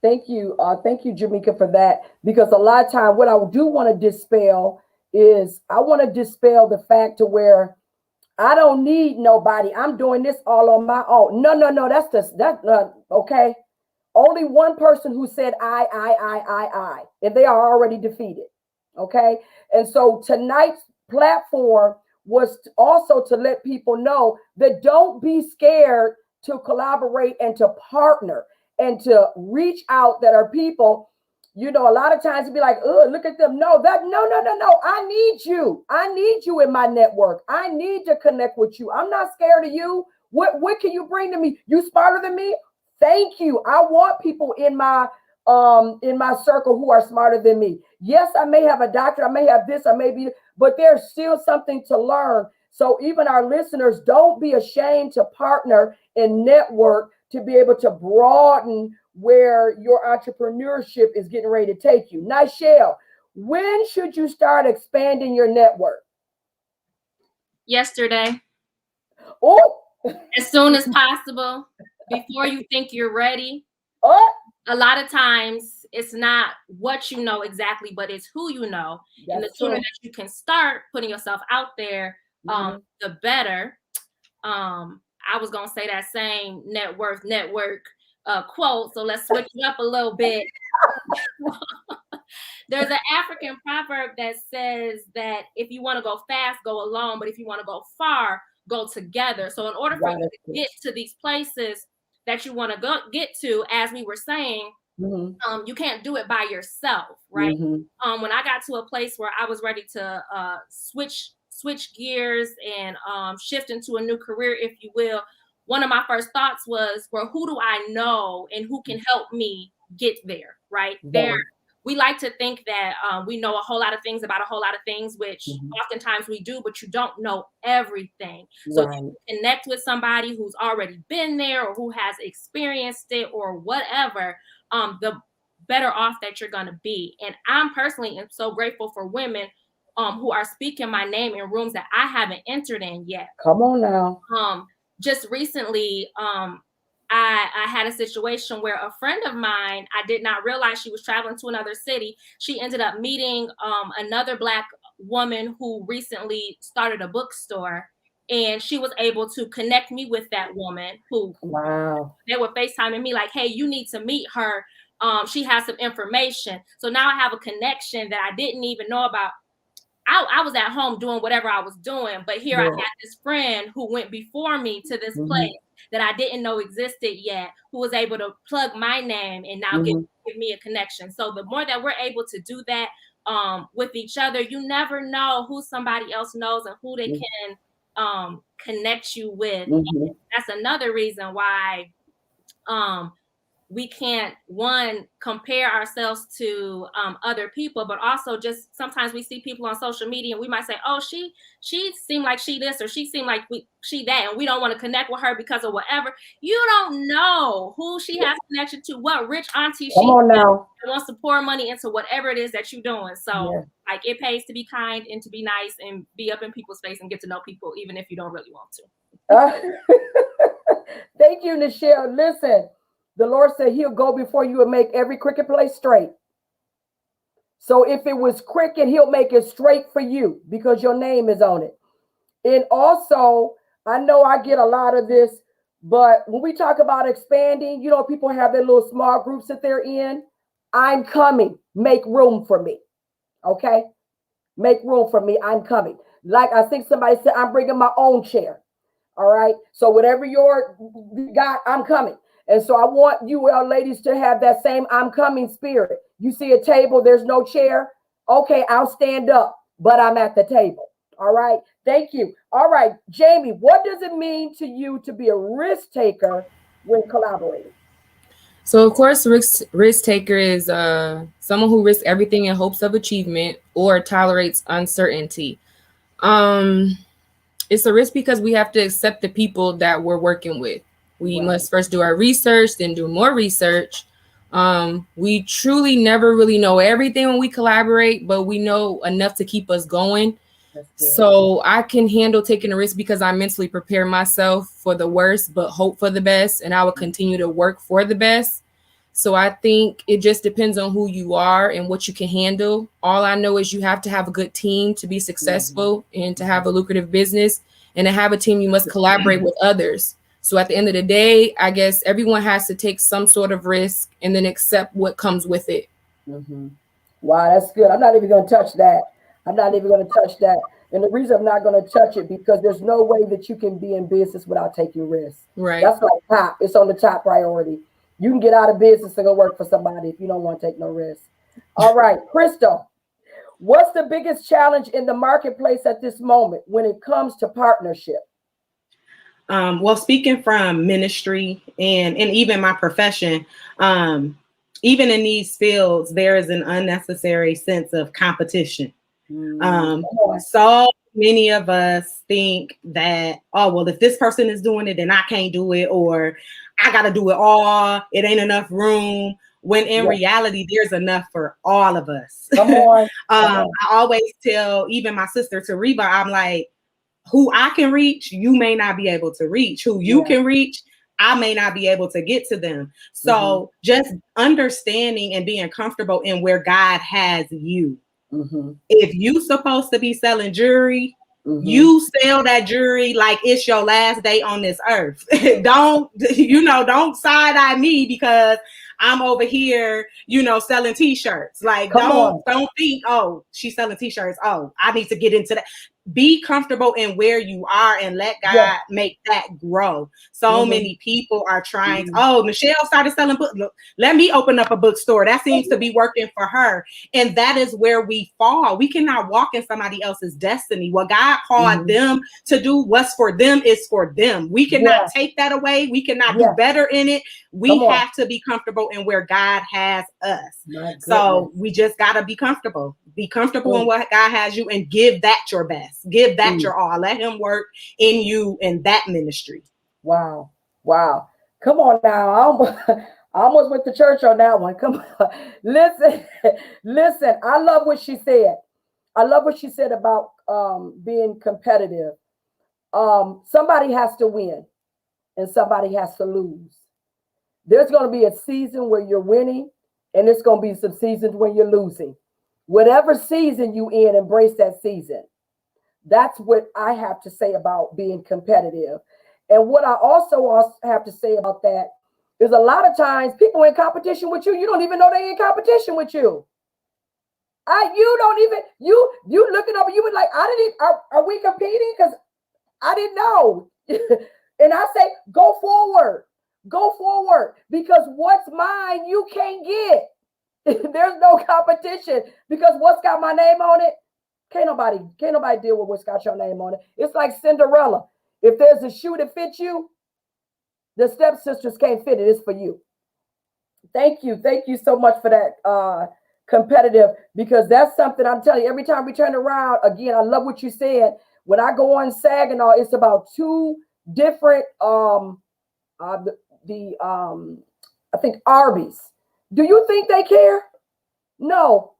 Thank you. Thank you, Jamaica, for that. Because a lot of time what I do want to dispel is I want to dispel the fact to where I don't need nobody. I'm doing this all on my own. No. That's okay. Only one person who said I, and they are already defeated. Okay. And so tonight's platform was also to let people know that don't be scared to collaborate and to partner and to reach out that are people. You know, a lot of times it'd be like, oh, look at them. No. I need you. I need you in my network. I need to connect with you. I'm not scared of you. What can you bring to me? You smarter than me? Thank you. I want people in my circle who are smarter than me. Yes, I may have a doctorate, I may have this, I may be, but there's still something to learn. So even our listeners, don't be ashamed to partner and network to be able to broaden where your entrepreneurship is getting ready to take you. Nichelle, when should you start expanding your network? Yesterday. Oh, as soon as possible, before you think you're ready. A lot of times it's not what you know exactly, but it's who you know. And the sooner that you can start putting yourself out there, the better. I was going to say that same network quote. So let's switch it up a little bit. There's an African proverb that says that if you want to go fast, go alone. But if you want to go far, go together. So in order for you to get to these places that you want to get to, as we were saying, you can't do it by yourself, right? When I got to a place where I was ready to switch gears and shift into a new career, if you will, one of my first thoughts was, well, who do I know and who can help me get there, right? We like to think that we know a whole lot of things about a whole lot of things, which oftentimes we do, but you don't know everything. So if you connect with somebody who's already been there or who has experienced it or whatever, the better off that you're going to be. And I'm personally am so grateful for women who are speaking my name in rooms that I haven't entered in yet. Come on now. Just recently, I had a situation where a friend of mine, I did not realize she was traveling to another city. She ended up meeting another Black woman who recently started a bookstore, and she was able to connect me with that woman who Wow. they were FaceTiming me like, hey, you need to meet her. She has some information. So now I have a connection that I didn't even know about. I was at home doing whatever I was doing, but here I Yeah. had this friend who went before me to this Mhm. place that I didn't know existed yet, who was able to plug my name and now give me a connection. So the more that we're able to do that with each other, you never know who somebody else knows and who they can connect you with. And that's another reason why we can't, one, compare ourselves to other people, but also just sometimes we see people on social media and we might say, oh, she seemed like she this, or she seemed like she that, and we don't want to connect with her because of whatever. You don't know who she has connection to, what rich auntie Come on now. wants to pour money into whatever it is that you're doing. So Yeah. like, it pays to be kind and to be nice and be up in people's face and get to know people, even if you don't really want to. Thank you, Nichelle. Listen, the Lord said he'll go before you and make every crooked place straight. So if it was crooked, he'll make it straight for you because your name is on it. And also, I know I get a lot of this, but when we talk about expanding, you know, people have their little small groups that they're in. I'm coming. Make room for me. Okay? Make room for me. I'm coming. Like I think somebody said, I'm bringing my own chair. All right. So whatever you got, I'm coming. And so I want you ladies to have that same I'm coming spirit. You see a table, there's no chair. Okay, I'll stand up, but I'm at the table. All right. Thank you. All right, Jamie, what does it mean to you to be a risk taker when collaborating? So of course, risk taker is someone who risks everything in hopes of achievement or tolerates uncertainty. It's a risk because we have to accept the people that we're working with. We must first do our research, then do more research. We truly never really know everything when we collaborate, but we know enough to keep us going. So I can handle taking a risk because I mentally prepare myself for the worst, but hope for the best, and I will continue to work for the best. So I think it just depends on who you are and what you can handle. All I know is you have to have a good team to be successful and to have a lucrative business. And to have a team, you must collaborate with others. So at the end of the day, I guess everyone has to take some sort of risk and then accept what comes with it. Wow, that's good. I'm not even going to touch that. I'm not even going to touch that. And the reason I'm not going to touch it because there's no way that you can be in business without taking risks. Right. That's like top. It's on the top priority. You can get out of business and go work for somebody if you don't want to take no risk. All right, Crystal, what's the biggest challenge in the marketplace at this moment when it comes to partnership? Well, speaking from ministry and even my profession, even in these fields, there is an unnecessary sense of competition. So many of us think that, oh, well, if this person is doing it, then I can't do it, or I got to do it all. It ain't enough room. When in reality, there's enough for all of us. Come on. I always tell even my sister Tereba, I'm like, who I can reach, you may not be able to reach. Who you can reach, I may not be able to get to them. So just understanding and being comfortable in where God has you. If you supposed to be selling jewelry, you sell that jewelry like it's your last day on this earth. Don't side eye me because I'm over here, selling t-shirts. Like, don't think, oh, she's selling t-shirts. Oh, I need to get into that. Be comfortable in where you are and let God make that grow. So many people are trying to, oh, Michelle started selling books. Look, let me open up a bookstore. That seems to be working for her. And that is where we fall. We cannot walk in somebody else's destiny. What God called them to do, what's for them is for them. We cannot take that away. We cannot do better in it. We have to be comfortable in where God has us. So we just got to be comfortable. Be comfortable in what God has you and give that your best. Give that your all. Let him work in you in that ministry. Wow. Wow. Come on now. I almost went to church on that one. Come on. Listen. I love what she said. I love what she said about being competitive. Somebody has to win and somebody has to lose. There's going to be a season where you're winning, and there's going to be some seasons when you're losing. Whatever season you in, embrace that season. That's what I have to say about being competitive. And what I also have to say about that is a lot of times people in competition with you, you don't even know they're in competition with you. You don't even, you looking up, you would like, I didn't, are we competing? Because I didn't know. And I say, go forward, because what's mine, you can't get. There's no competition, because what's got my name on it? Can't nobody deal with what's got your name on it. It's like Cinderella. If there's a shoe that fits you, the stepsisters can't fit it. It's for you. Thank you so much for that competitive, because that's something I'm telling you, every time we turn around, again, I love what you said. When I go on Saginaw, it's about two different I think Arby's. Do you think they care? No.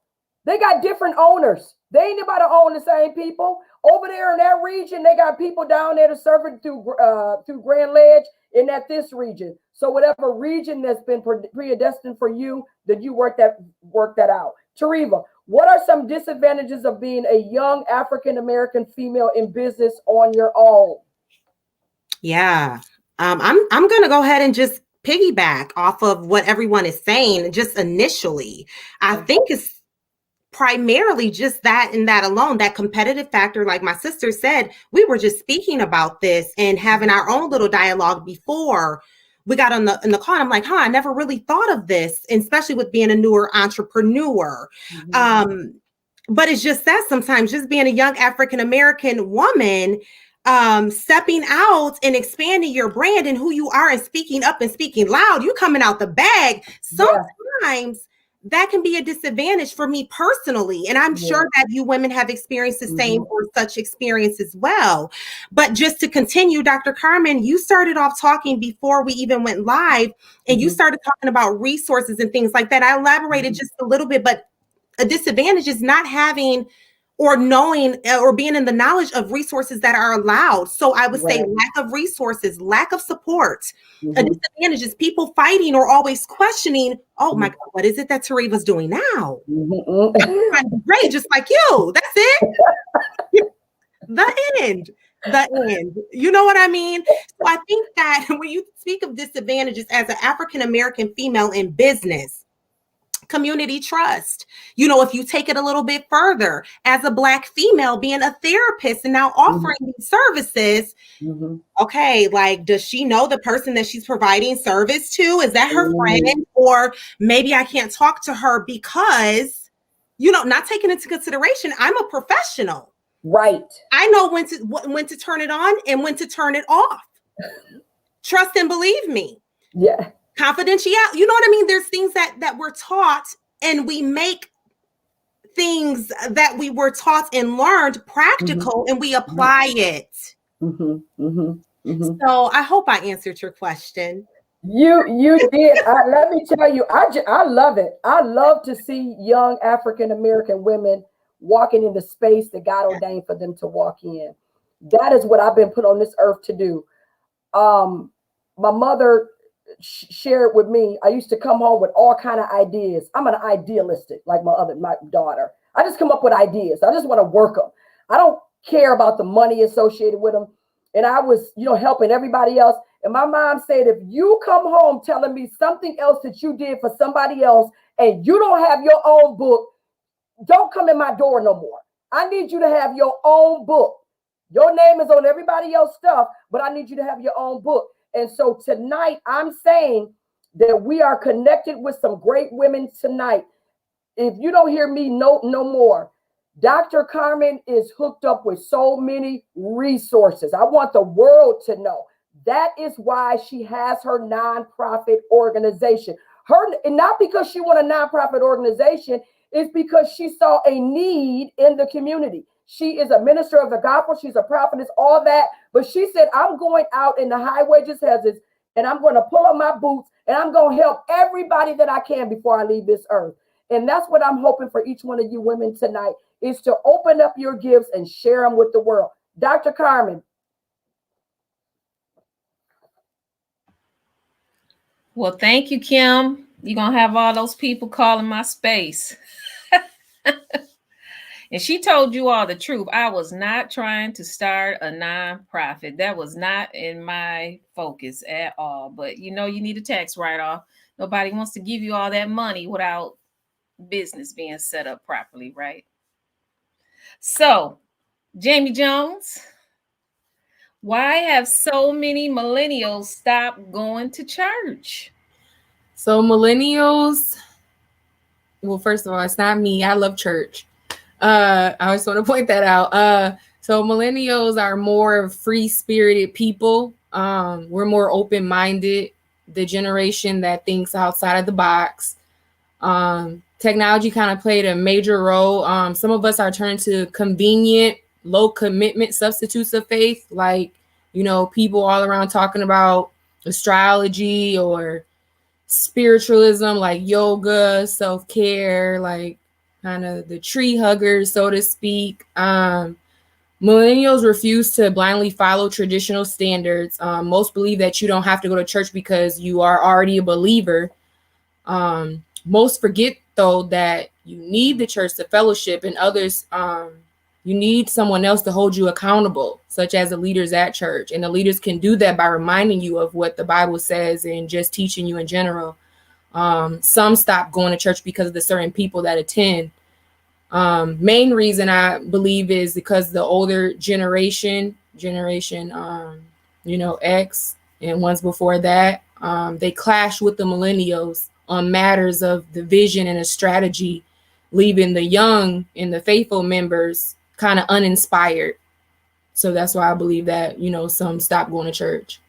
They got different owners. They ain't about to own the same people. Over there in that region, they got people down there to serve it through Grand Ledge, and at this region. So whatever region that's been predestined for you, that you work that out. Tariva, what are some disadvantages of being a young African-American female in business on your own? Yeah, I'm going to go ahead and just piggyback off of what everyone is saying. Just initially, I think it's primarily just that and that alone, that competitive factor. Like my sister said, we were just speaking about this and having our own little dialogue before we got on the call. And I'm like, I never really thought of this, especially with being a newer entrepreneur. But it's just that sometimes just being a young African-American woman, stepping out and expanding your brand and who you are and speaking up and speaking loud, you coming out the bag. Sometimes that can be a disadvantage for me personally. And I'm sure that you women have experienced the same or such experience as well. But just to continue, Dr. Carmen, you started off talking before we even went live, and you started talking about resources and things like that. I elaborated just a little bit, but a disadvantage is not having or knowing or being in the knowledge of resources that are allowed. So I would say lack of resources, lack of support. A disadvantage is people fighting or always questioning, oh my God, what is it that Tariva's doing now? Great, just like you. That's it. The end. You know what I mean? So I think that when you speak of disadvantages as an African-American female in business, community trust. If you take it a little bit further, as a Black female being a therapist and now offering these services, okay, like, does she know the person that she's providing service to? Is that her friend? Or maybe I can't talk to her because, not taking into consideration, I'm a professional. Right. I know when to turn it on and when to turn it off. Trust and believe me. Yeah. Confidentiality, you know what I mean? There's things that we're taught, and we make things that we were taught and learned practical, and we apply it. So I hope I answered your question. You did. Let me tell you, I love it. I love to see young African-American women walking in the space that God ordained for them to walk in. That is what I've been put on this earth to do. My mother shared with me, I used to come home with all kind of ideas. I'm an idealistic, like my daughter. I just come up with ideas. I just want to work them. I don't care about the money associated with them. And I was, helping everybody else. And my mom said, if you come home telling me something else that you did for somebody else and you don't have your own book, don't come in my door no more. I need you to have your own book. Your name is on everybody else's stuff, but I need you to have your own book. And so tonight, I'm saying that we are connected with some great women tonight. If you don't hear me, no more. Dr. Carmen is hooked up with so many resources. I want the world to know. That is why she has her nonprofit organization. And not because she wants a nonprofit organization, it's because she saw a need in the community. She is a minister of the gospel. She's a prophetess, all that. But she said, I'm going out in the high wages hazards, and I'm going to pull up my boots, and I'm going to help everybody that I can before I leave this earth. And that's what I'm hoping for each one of you women tonight, is to open up your gifts and share them with the world. Dr. Carmen. Well, thank you, Kim. You're going to have all those people calling my space. And she told you all the truth. I was not trying to start a nonprofit. That was not in my focus at all. But you need a tax write-off. Nobody wants to give you all that money without business being set up properly, right? So, Jamie Jones, why have so many millennials stopped going to church? So millennials, well, first of all, it's not me. I love church. I just want to point that out. So millennials are more free-spirited people. We're more open-minded, the generation that thinks outside of the box. Technology kind of played a major role. Some of us are turning to convenient, low commitment substitutes of faith, like, people all around talking about astrology or spiritualism, like yoga, self-care, like kind of the tree huggers, so to speak. Millennials refuse to blindly follow traditional standards. Most believe that you don't have to go to church because you are already a believer. Most forget, though, that you need the church to fellowship, and others, you need someone else to hold you accountable, such as the leaders at church. And the leaders can do that by reminding you of what the Bible says and just teaching you in general. Some stop going to church because of the certain people that attend. Main reason I believe is because the older generation, X and ones before that, they clash with the millennials on matters of the vision and a strategy, leaving the young and the faithful members kind of uninspired. So that's why I believe that, some stop going to church.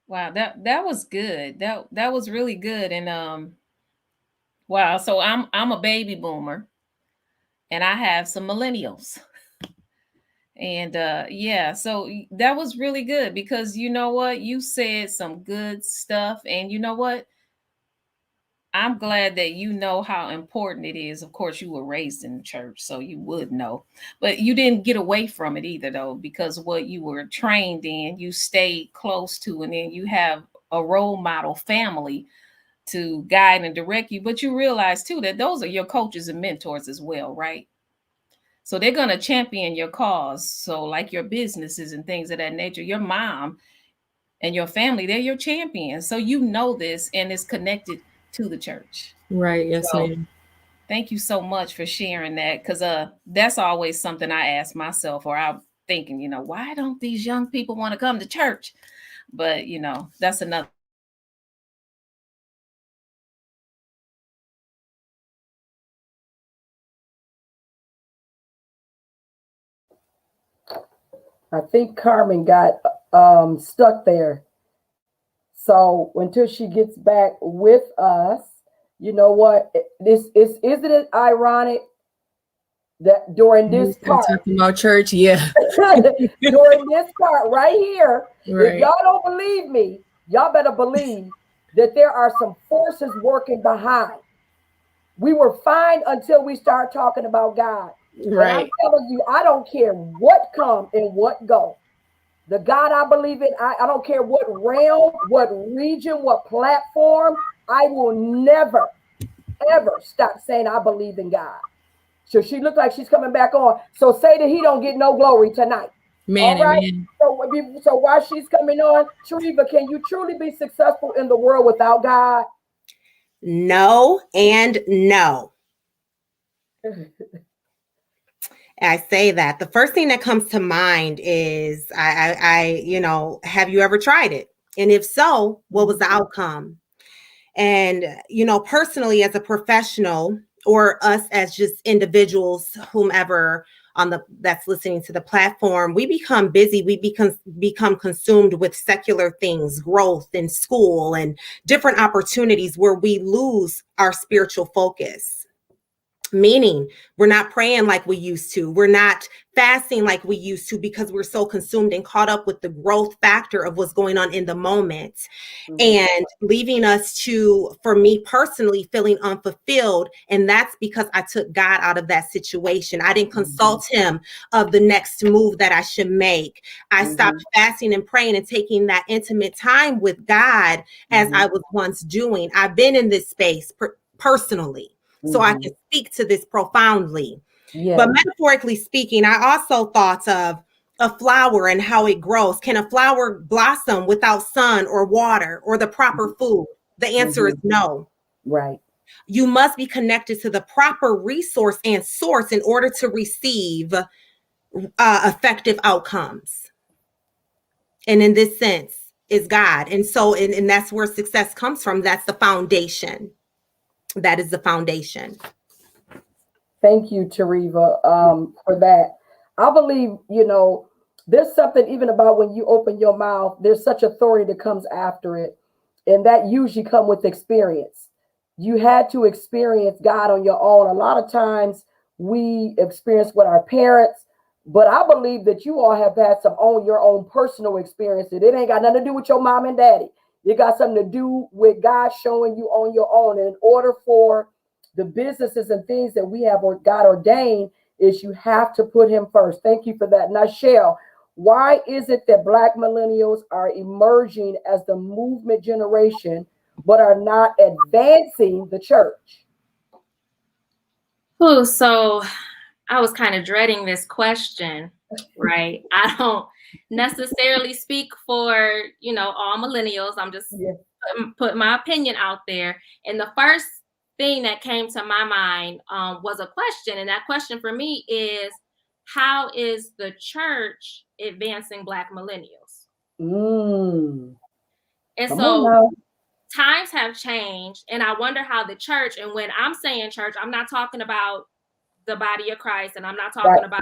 Wow, that was good. That was really good. And wow, so I'm a baby boomer and I have some millennials. And yeah, so that was really good because you know what? You said some good stuff. And you know what? I'm glad that you know how important it is. Of course, you were raised in the church, so you would know. But you didn't get away from it either, though, because what you were trained in, you stayed close to, and then you have a role model family to guide and direct you. But you realize, too, that those are your coaches and mentors as well, right? So they're going to champion your cause. So like your businesses and things of that nature, your mom and your family, they're your champions. So you know this, and it's connected to the church. Right. Yes, So ma'am. thank you so much for sharing that, because that's always something I ask myself, or I'm thinking, why don't these young people want to come to church? But that's another. I think Carmen got stuck there. So until she gets back with us, you know what? Isn't it ironic that during this part, talking about church, yeah. during this part right here, Right. if y'all don't believe me, y'all better believe that there are some forces working behind. We were fine until we start talking about God. Right. And I'm telling you, I don't care what come and what go. The God I believe in, I don't care what realm, what region, what platform, I will never, ever stop saying I believe in God. So she looked like she's coming back on. So say that he don't get no glory tonight. Man, all right. amen. So while she's coming on, Shariva, can you truly be successful in the world without God? No and no. I say that. The first thing that comes to mind is have you ever tried it? And if so, what was the outcome? And, personally, as a professional, or us as just individuals, whomever that's listening to the platform, we become busy. We become consumed with secular things, growth in school and different opportunities where we lose our spiritual focus. Meaning, we're not praying like we used to. We're not fasting like we used to because we're so consumed and caught up with the growth factor of what's going on in the moment, and leaving us to, for me personally, feeling unfulfilled. And that's because I took God out of that situation. I didn't consult him of the next move that I should make. I stopped fasting and praying and taking that intimate time with God as I was once doing. I've been in this space personally, so I can speak to this profoundly. Yes. But metaphorically speaking, I also thought of a flower and how it grows. Can a flower blossom without sun or water or the proper food? The answer is no. Right. You must be connected to the proper resource and source in order to receive effective outcomes. And in this sense, is God. And so, and that's where success comes from. That's the foundation. That is the foundation. Thank you, Tariva, for that. I believe, there's something even about when you open your mouth, there's such authority that comes after it. And that usually comes with experience. You had to experience God on your own. A lot of times we experience with our parents, but I believe that you all have had your own personal experiences. It ain't got nothing to do with your mom and daddy. It got something to do with God showing you on your own. And in order for the businesses and things that we have, or God ordained, is you have to put him first. Thank you for that. Now, Shell, why is it that Black millennials are emerging as the movement generation, but are not advancing the church? Oh, so I was kind of dreading this question, right? I don't necessarily speak for, all millennials. I'm just putting my opinion out there. And the first thing that came to my mind was a question. And that question for me is, how is the church advancing Black millennials? And so times have changed. And I wonder how the church, and when I'm saying church, I'm not talking about the body of Christ, and I'm not talking about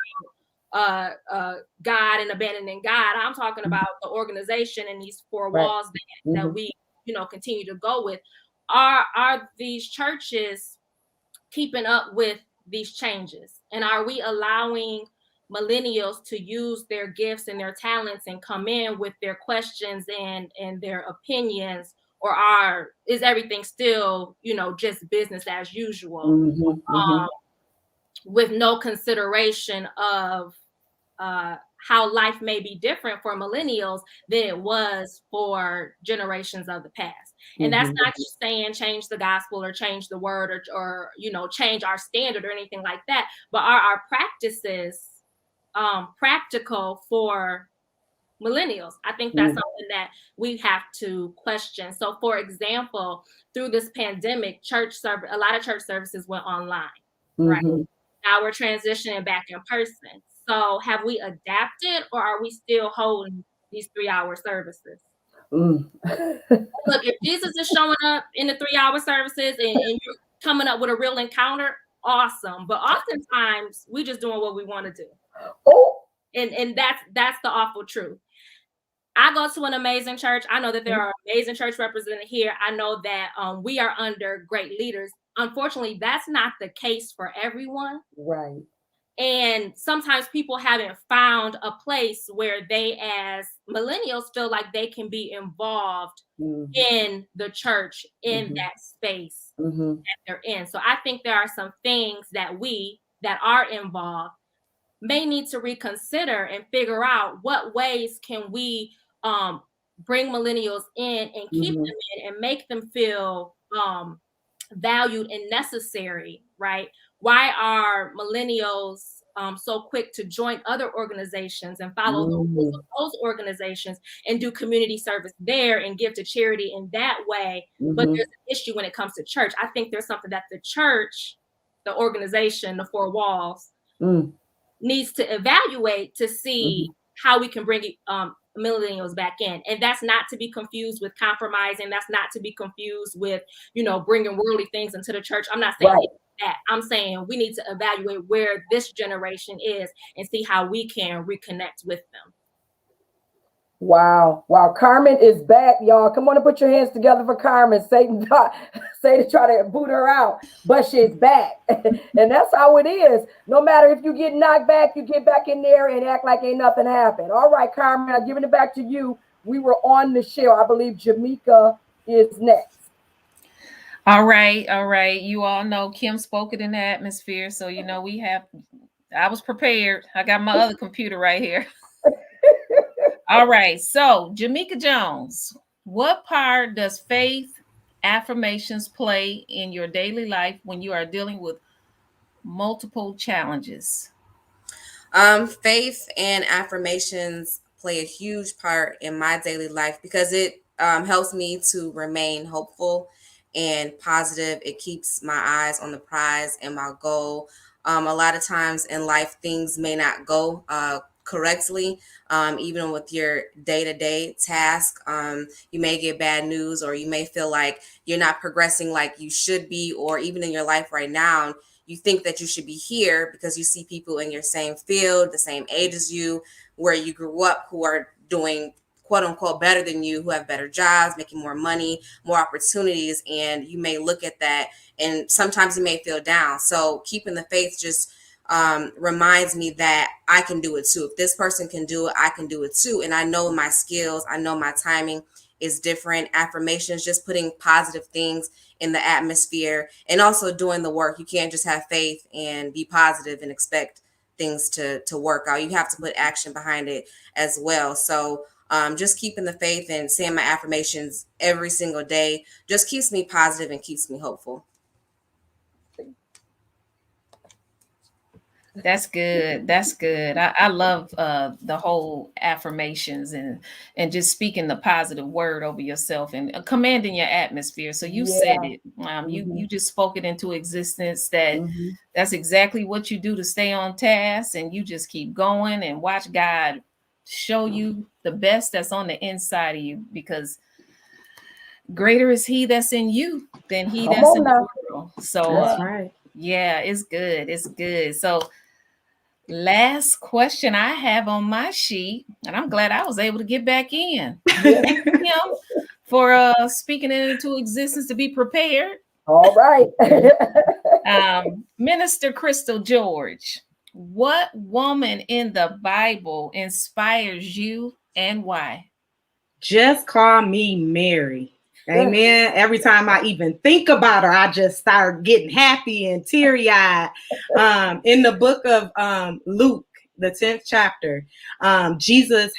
God and abandoning God. I'm talking about the organization and these four walls that we, continue to go with. Are these churches keeping up with these changes? And are we allowing millennials to use their gifts and their talents and come in with their questions and their opinions? Or is everything still, just business as usual, with no consideration of how life may be different for millennials than it was for generations of the past? And that's not just saying change the gospel or change the word or change our standard or anything like that, but are our practices practical for millennials? I think that's something that we have to question. So, for example, through this pandemic, a lot of church services went online, right? Now we're transitioning back in person. So, have we adapted, or are we still holding these 3-hour services? Look, if Jesus is showing up in the 3-hour services and you're coming up with a real encounter, awesome. But oftentimes we just doing what we want to do. And that's the awful truth. I go to an amazing church. I know that there are amazing church represented here. I know that we are under great leaders. Unfortunately, that's not the case for everyone. Right. And sometimes people haven't found a place where they, as millennials, feel like they can be involved in the church, in that space that they're in. So I think there are some things that we that are involved may need to reconsider and figure out what ways can we bring millennials in and keep them in and make them feel valued and necessary, right? Why are millennials so quick to join other organizations and follow the rules of those organizations and do community service there and give to charity in that way? But there's an issue when it comes to church. I think there's something that the church, the organization, the four walls, needs to evaluate to see how we can bring millennials back in. And that's not to be confused with compromising. That's not to be confused with, bringing worldly things into the church. I'm not saying that. I'm saying we need to evaluate where this generation is and see how we can reconnect with them. Wow. Wow. Carmen is back, y'all. Come on and put your hands together for Carmen. Satan say to try to boot her out, but she's back. And that's how it is. No matter if you get knocked back, you get back in there and act like ain't nothing happened. All right, Carmen, I'm giving it back to you. We were on the show. I believe Jamaica is next. All right, all right. You all know Kim spoke it in the atmosphere. So, I was prepared. I got my other computer right here. All right. So, Jamaica Jones, what part does faith affirmations play in your daily life when you are dealing with multiple challenges? Faith and affirmations play a huge part in my daily life because it helps me to remain hopeful and positive. It keeps my eyes on the prize and my goal. A lot of times in life, things may not go correctly, even with your day-to-day task. You may get bad news, or you may feel like you're not progressing like you should be, or even in your life right now, you think that you should be here because you see people in your same field, the same age as you, where you grew up, who are doing quote unquote better than you, who have better jobs, making more money, more opportunities. And you may look at that and sometimes you may feel down. So keeping the faith just reminds me that I can do it too. If this person can do it, I can do it too. And I know my skills, I know my timing is different. Affirmations, just putting positive things in the atmosphere and also doing the work. You can't just have faith and be positive and expect things to work out. You have to put action behind it as well. So just keeping the faith and saying my affirmations every single day just keeps me positive and keeps me hopeful. That's good. That's good. I love the whole affirmations and just speaking the positive word over yourself and commanding your atmosphere. So you said it. You just spoke it into existence. That's exactly what you do to stay on task, and you just keep going and watch God show you the best that's on the inside of you, because greater is He that's in you than he that's in the world. So That's right. yeah, it's good. It's good. So last question I have on my sheet, and I'm glad I was able to get back in. Thank Him for speaking it into existence to be prepared. All right. Minister Crystal George, what woman in the Bible inspires you and why? Just call me Mary. Amen. Every time I even think about her, I just start getting happy and teary-eyed. In the book of Luke, the 10th chapter, Jesus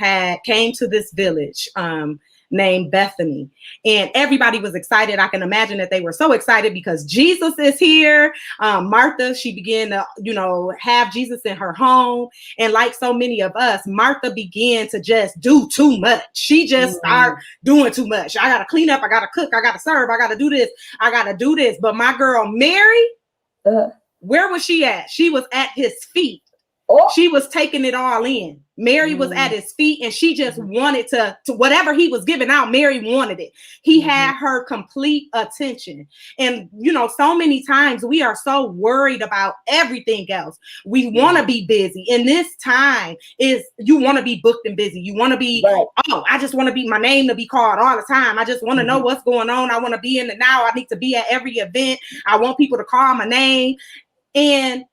came to this village named Bethany, and everybody was excited. I can imagine that they were so excited because Jesus is here. Martha, she began to, have Jesus in her home. And like so many of us, Martha began to just do too much. She just started doing too much. I got to clean up. I got to cook. I got to serve. I got to do this. I got to do this. But my girl, Mary, where was she at? She was at his feet. She was taking it all in. Mary was at his feet, and she just wanted to whatever he was giving out. Mary wanted it. He had her complete attention. And, so many times we are so worried about everything else. We want to be busy. And this time you want to be booked and busy. You want to be, I just want to be my name to be called all the time. I just want to know what's going on. I want to be in the now. I need to be at every event. I want people to call my name. And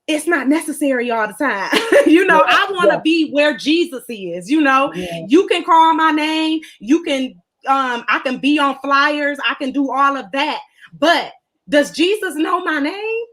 it's not necessary all the time. I want to be where Jesus is. You can call my name. You can, I can be on flyers. I can do all of that. But does Jesus know my name?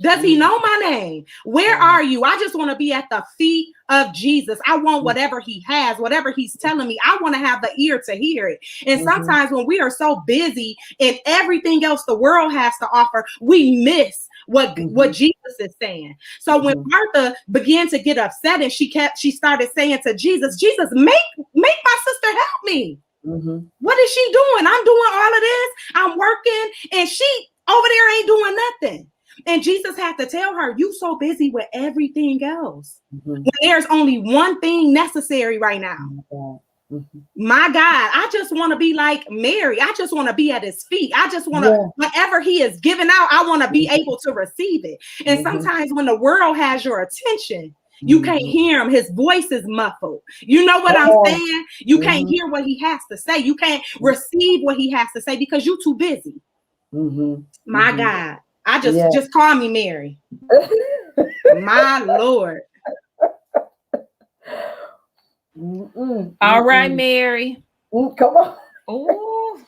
Does he know my name? Where are you? I just want to be at the feet of Jesus. I want whatever he has, whatever he's telling me. I want to have the ear to hear it. And sometimes when we are so busy and everything else the world has to offer, we miss what Jesus is saying. So when Martha began to get upset and she started saying to Jesus, make my sister help me. What is she doing? I'm doing all of this. I'm working and she over there ain't doing nothing. And Jesus had to tell her, you so busy with everything else. When there's only one thing necessary right now. My God, I just want to be like Mary. I just want to be at his feet. I just want to, whatever he is giving out, I want to be able to receive it. And sometimes when the world has your attention, You can't hear him. His voice is muffled. You know what I'm saying? You can't hear what he has to say. You can't receive what he has to say because you're too busy. My God. Just call me Mary. My Lord. All right, Mary. Come on. Oh,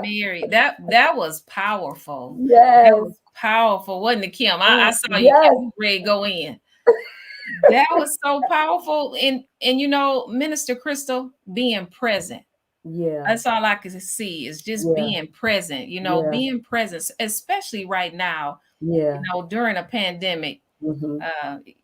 Mary, that was powerful. Yes. That was powerful, wasn't it, Kim? I saw you, Kim, you ready to go in. That was so powerful. And you know, Minister Crystal, being present. Yeah. That's all I can see is just being present, you know, being present, especially right now, you know, during a pandemic.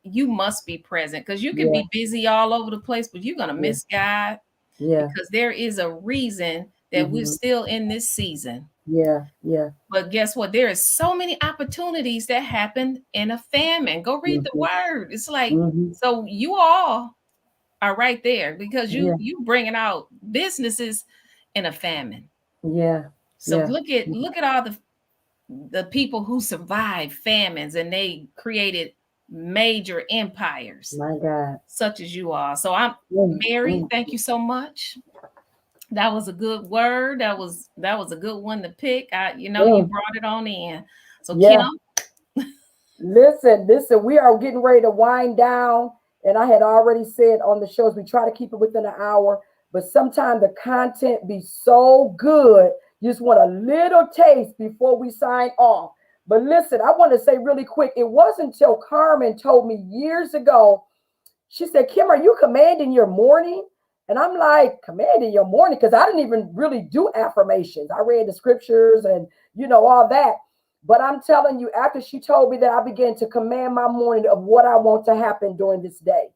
You must be present because you can be busy all over the place, but you're going to miss God because there is a reason that we're still in this season. But guess what? There is so many opportunities that happened in a famine. Go read the word. It's like, so you all are right there because you bringing out businesses in a famine. So look at all the people who survived famines and they created major empires. My God. Such as you are. So I'm Mary, thank you so much. That was a good word. That was a good one to pick. You brought it on in. So Kim. Listen, we are getting ready to wind down. And I had already said on the shows, we try to keep it within an hour, but sometimes the content be so good, you just want a little taste before we sign off. But listen, I want to say really quick, it wasn't until Carmen told me years ago, she said, Kim, are you commanding your morning? And I'm like, commanding your morning? Because I didn't even really do affirmations. I read the scriptures and, all that. But I'm telling you, after she told me that, I began to command my morning of what I want to happen during this day.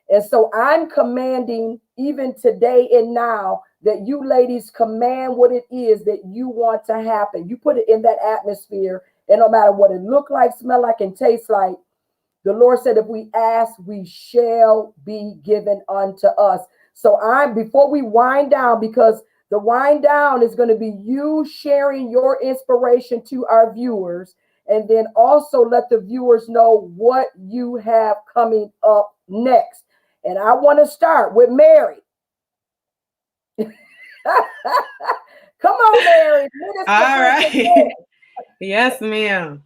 And so I'm commanding even today and now that you ladies command what it is that you want to happen. You put it in that atmosphere, and no matter what it look like, smell like, and taste like, the Lord said, if we ask, we shall be given unto us. So before we wind down, because the wind down is going to be you sharing your inspiration to our viewers, and then also let the viewers know what you have coming up next. And I want to start with Mary. Come on, Mary. All right. Yes, ma'am.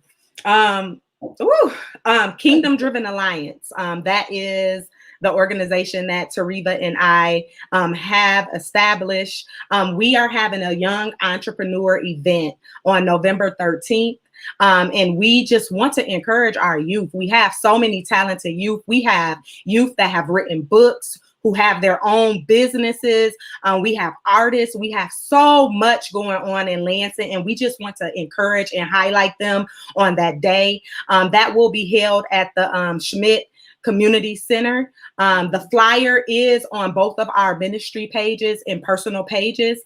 Kingdom Driven Alliance. That is the organization that Tariva and I have established. We are having a young entrepreneur event on November 13th. And we just want to encourage our youth. We have so many talented youth. We have youth that have written books, who have their own businesses. We have artists. We have so much going on in Lansing, and we just want to encourage and highlight them on that day. That will be held at the Schmidt Community Center. The flyer is on both of our ministry pages and personal pages.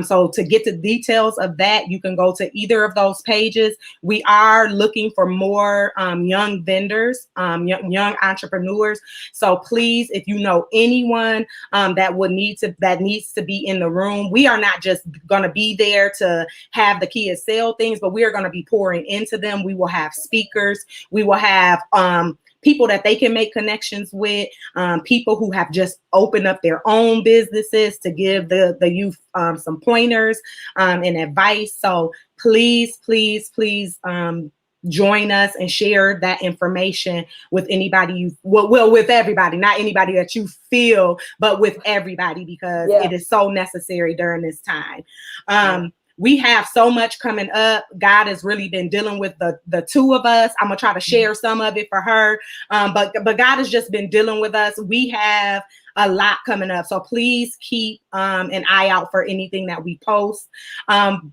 So to get the details of that, you can go to either of those pages. We are looking for more young vendors, young entrepreneurs. So please, if you know anyone that needs to be in the room, we are not just going to be there to have the kids sell things, but we are going to be pouring into them. We will have speakers. We will have people that they can make connections with, people who have just opened up their own businesses to give the youth some pointers and advice. So please, please, please join us and share that information with anybody with everybody, not anybody that you feel, but with everybody, because it is so necessary during this time. We have so much coming up. God has really been dealing with the two of us. I'm gonna try to share some of it for her. But God has just been dealing with us. We have a lot coming up. So please keep an eye out for anything that we post.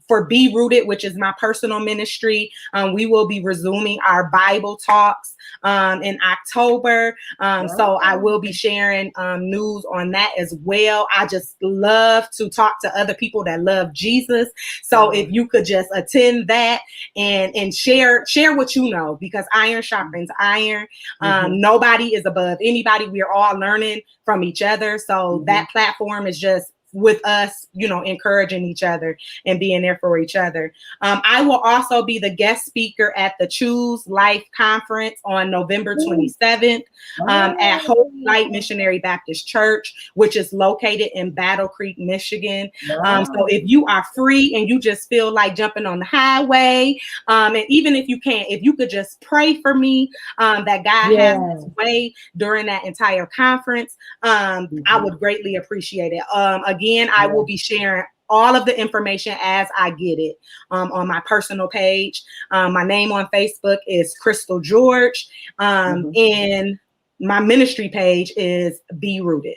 For Be Rooted, which is my personal ministry, we will be resuming our Bible talks in October. So I will be sharing news on that as well. I just love to talk to other people that love Jesus. So if you could just attend that and share what you know, because iron sharpens iron. Nobody is above anybody. We are all learning from each other. So that platform is just with us, encouraging each other and being there for each other. I will also be the guest speaker at the Choose Life Conference on November 27th at Hope Light Missionary Baptist Church, which is located in Battle Creek, Michigan. So if you are free and you just feel like jumping on the highway, and even if you can't, if you could just pray for me, that God has his way during that entire conference, I would greatly appreciate it. Again, I will be sharing all of the information as I get it on my personal page. My name on Facebook is Crystal George, and my ministry page is Be Rooted.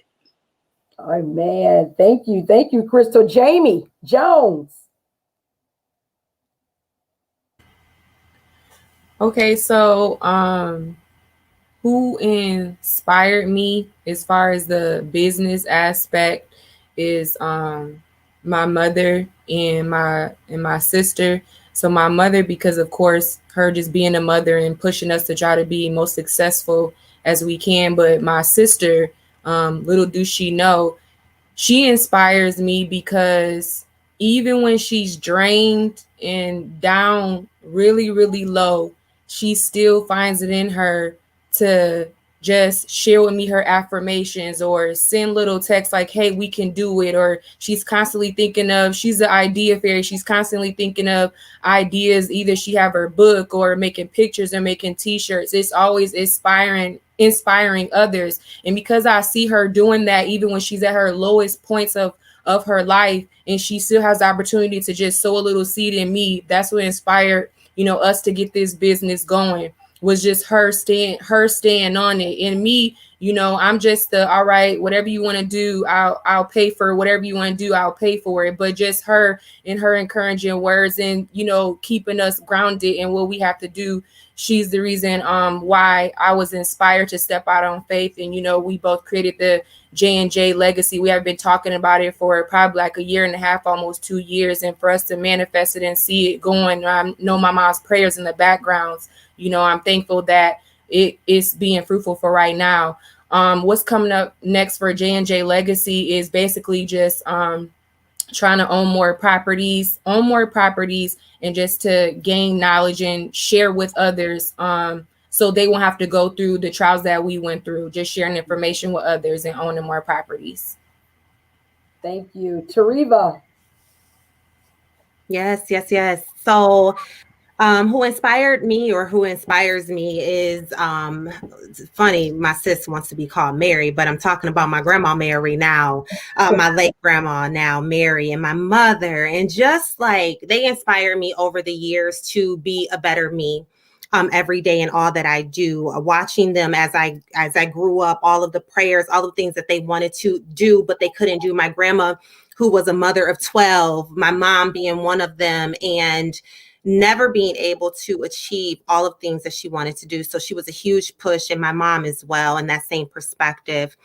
Oh man, thank you, Crystal. Jamie Jones. Okay, so who inspired me as far as the business aspect is my mother and my sister. So my mother, because of course her just being a mother and pushing us to try to be most successful as we can, but my sister, little do she know, she inspires me because even when she's drained and down really, really low, she still finds it in her to just share with me her affirmations or send little texts like, hey, we can do it. Or she's constantly thinking of, she's the idea fairy. She's constantly thinking of ideas. Either she have her book or making pictures or making t-shirts. It's always inspiring others. And because I see her doing that, even when she's at her lowest points of her life, and she still has the opportunity to just sow a little seed in me, that's what inspired, us to get this business going, was just her staying on it. And me, I'm just all right, whatever you want to do, I'll pay for whatever you want to do, I'll pay for it. But just her and her encouraging words and, keeping us grounded in what we have to do. She's the reason why I was inspired to step out on faith. And, we both created the J&J legacy. We have been talking about it for probably like a year and a half, almost 2 years. And for us to manifest it and see it going, I know my mom's prayers in the backgrounds. I'm thankful that it's being fruitful for right now. What's coming up next for J&J legacy is basically just trying to own more properties, and just to gain knowledge and share with others, so they won't have to go through the trials that we went through, just sharing information with others and owning more properties. Thank you. Tariva. Yes. So who inspired me or who inspires me is it's funny, my sis wants to be called Mary, but I'm talking about my grandma Mary now, my late grandma now Mary, and my mother. And just like they inspire me over the years to be a better me every day in all that I do. Watching them as I grew up, all of the prayers, all the things that they wanted to do but they couldn't do. My grandma, who was a mother of 12, my mom being one of them, and never being able to achieve all of things that she wanted to do. So she was a huge push, and my mom as well, in that same perspective.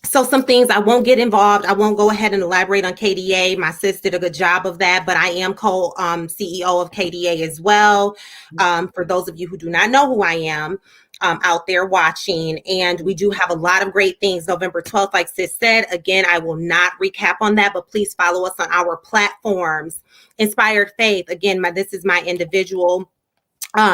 So some things I won't get involved. I won't go ahead and elaborate on KDA. My sis did a good job of that, but I am CEO of KDA as well. For those of you who do not know who I am, out there watching, and we do have a lot of great things. November 12th, like sis said, again, I will not recap on that, but please follow us on our platforms. Inspired Faith, again, this is my individual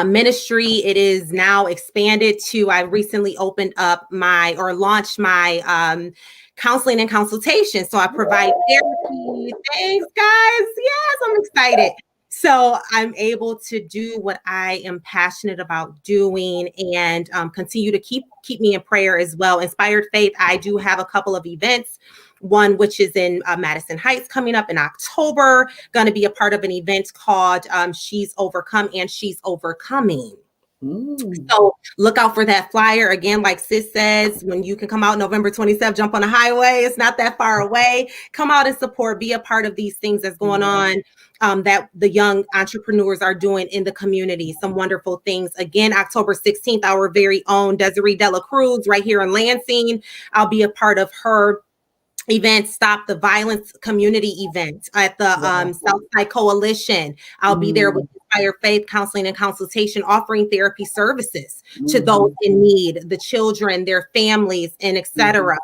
ministry. It is now expanded to, I recently launched my counseling and consultation. So I provide therapy. Thanks, guys. Yes, I'm excited. So I'm able to do what I am passionate about doing, and continue to keep me in prayer as well. Inspired Faith, I do have a couple of events. One which is in Madison Heights coming up in October, going to be a part of an event called She's Overcome and She's Overcoming. So look out for that flyer. Again, like sis says, when you can come out November 27th, jump on the highway. It's not that far away. Come out and support, be a part of these things that's going on, that the young entrepreneurs are doing in the community. Some wonderful things. Again, October 16th, our very own Desiree Dela Cruz right here in Lansing. I'll be a part of her event, Stop the Violence community event at the Southside Coalition. I'll be there with Inspired Faith Counseling and Consultation, offering therapy services to those in need, the children, their families, and etc.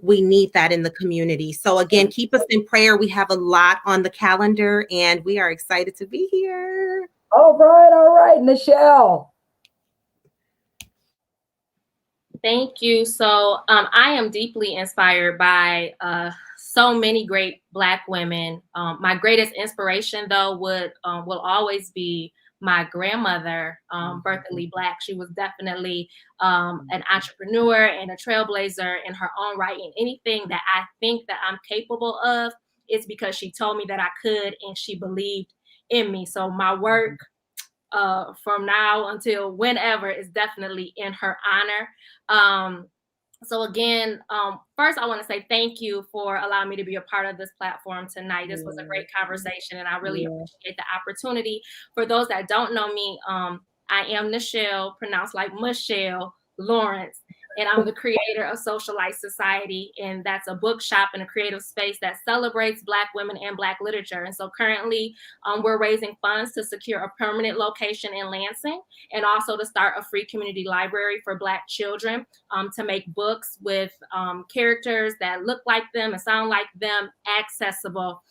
we need that in the community. So again, keep us in prayer. We have a lot on the calendar and we are excited to be here. All right, Nichelle. Thank you. So I am deeply inspired by so many great Black women. My greatest inspiration, though, will always be my grandmother, Bertha Lee Black. She was definitely an entrepreneur and a trailblazer in her own right. And anything that I think that I'm capable of is because she told me that I could and she believed in me. So my work from now until whenever is definitely in her honor. So again, first I want to say thank you for allowing me to be a part of this platform tonight. This was a great conversation and I really appreciate the opportunity. For those that don't know me, I am Nichelle, pronounced like Michelle Lawrence, and I'm the creator of Social Light Society, and that's a bookshop and a creative space that celebrates Black women and Black literature. And so currently we're raising funds to secure a permanent location in Lansing and also to start a free community library for Black children to make books with characters that look like them and sound like them accessible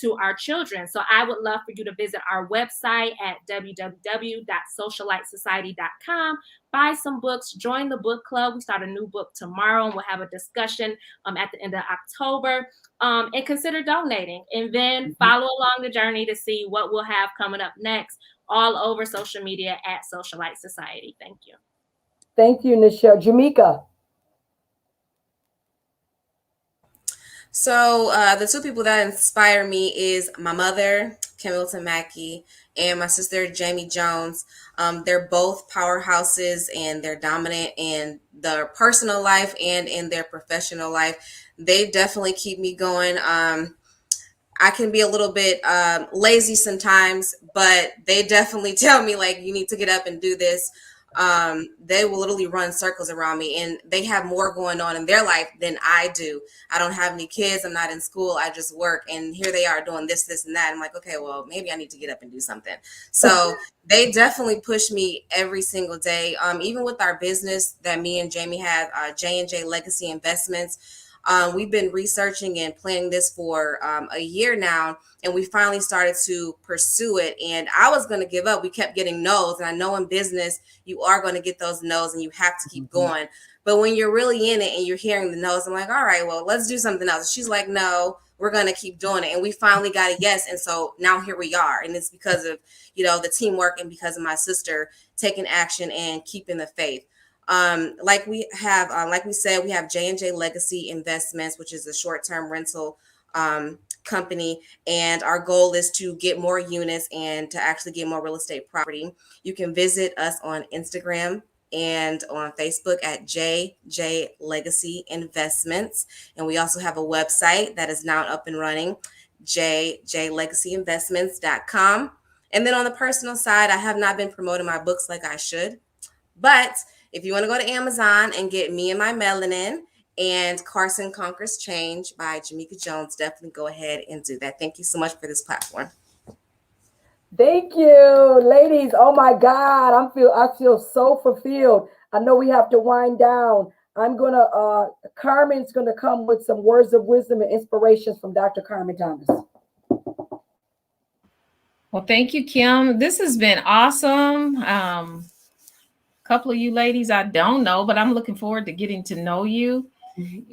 to our children. So I would love for you to visit our website at www.sociallightsociety.com. Buy some books, join the book club. We start a new book tomorrow and we'll have a discussion at the end of October. And consider donating and then follow along the journey to see what we'll have coming up next all over social media at Social Light Society. Thank you. Thank you, Nichelle. Jamika. So the two people that inspire me is my mother, Kim Milton Mackey, and my sister, Jamie Jones. They're both powerhouses and they're dominant in their personal life and in their professional life. They definitely keep me going. I can be a little bit lazy sometimes, but they definitely tell me like, you need to get up and do this. They will literally run circles around me and they have more going on in their life than I do. I don't have any kids. I'm not in school. I just work. And here they are doing this, this, and that. I'm like, okay, well, maybe I need to get up and do something. So they definitely push me every single day. Even with our business that me and Jamie have, J&J Legacy Investments, we've been researching and planning this for a year now, and we finally started to pursue it. And I was going to give up. We kept getting no's, and I know in business you are going to get those no's, and you have to keep going. But when you're really in it and you're hearing the no's, I'm like, all right, well, let's do something else. She's like, no, we're going to keep doing it. And we finally got a yes. And so now here we are. And it's because of, the teamwork and because of my sister taking action and keeping the faith. Like we said, we have J&J Legacy Investments, which is a short-term rental company. And our goal is to get more units and to actually get more real estate property. You can visit us on Instagram and on Facebook at JJ Legacy Investments. And we also have a website that is now up and running, jjlegacyinvestments.com. And then on the personal side, I have not been promoting my books like I should. But if you want to go to Amazon and get Me and My Melanin and Carson Conquers Change by Jamika Jones, definitely go ahead and do that. Thank you so much for this platform. Thank you, ladies. Oh my God, I feel so fulfilled. I know we have to wind down. Carmen's gonna come with some words of wisdom and inspirations from Dr. Carmen Thomas. Well, thank you, Kim. This has been awesome. Couple of you ladies I don't know, but I'm looking forward to getting to know you.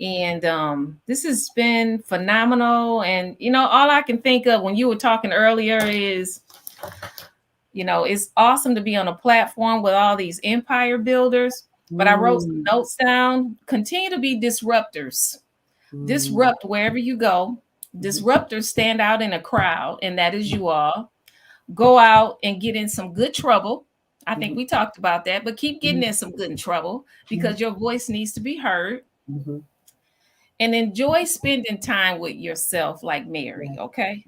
And this has been phenomenal. And, all I can think of when you were talking earlier is, it's awesome to be on a platform with all these empire builders. But I wrote some notes down. Continue to be disruptors. Disrupt wherever you go. Disruptors stand out in a crowd, and that is you all. Go out and get in some good trouble. I think we talked about that, but keep getting in some good trouble because your voice needs to be heard. And enjoy spending time with yourself like Mary, okay?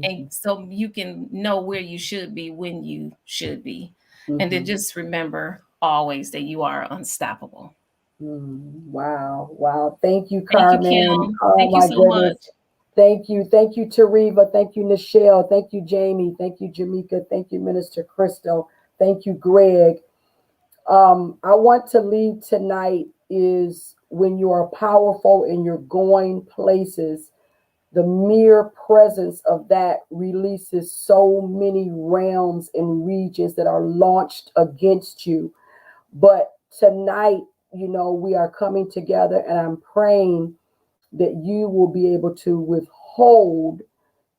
And so you can know where you should be when you should be. And then just remember always that you are unstoppable. Wow. Thank you, Carmen. Thank you, Kim. Oh, Thank you so much. Thank you, Tariva. Thank you, Nichelle. Thank you, Jamie. Thank you, Jamika. Thank you, Minister Crystal. Thank you, Greg. I want to leave tonight is when you are powerful and you're going places, the mere presence of that releases so many realms and regions that are launched against you. But tonight, we are coming together, and I'm praying that you will be able to withhold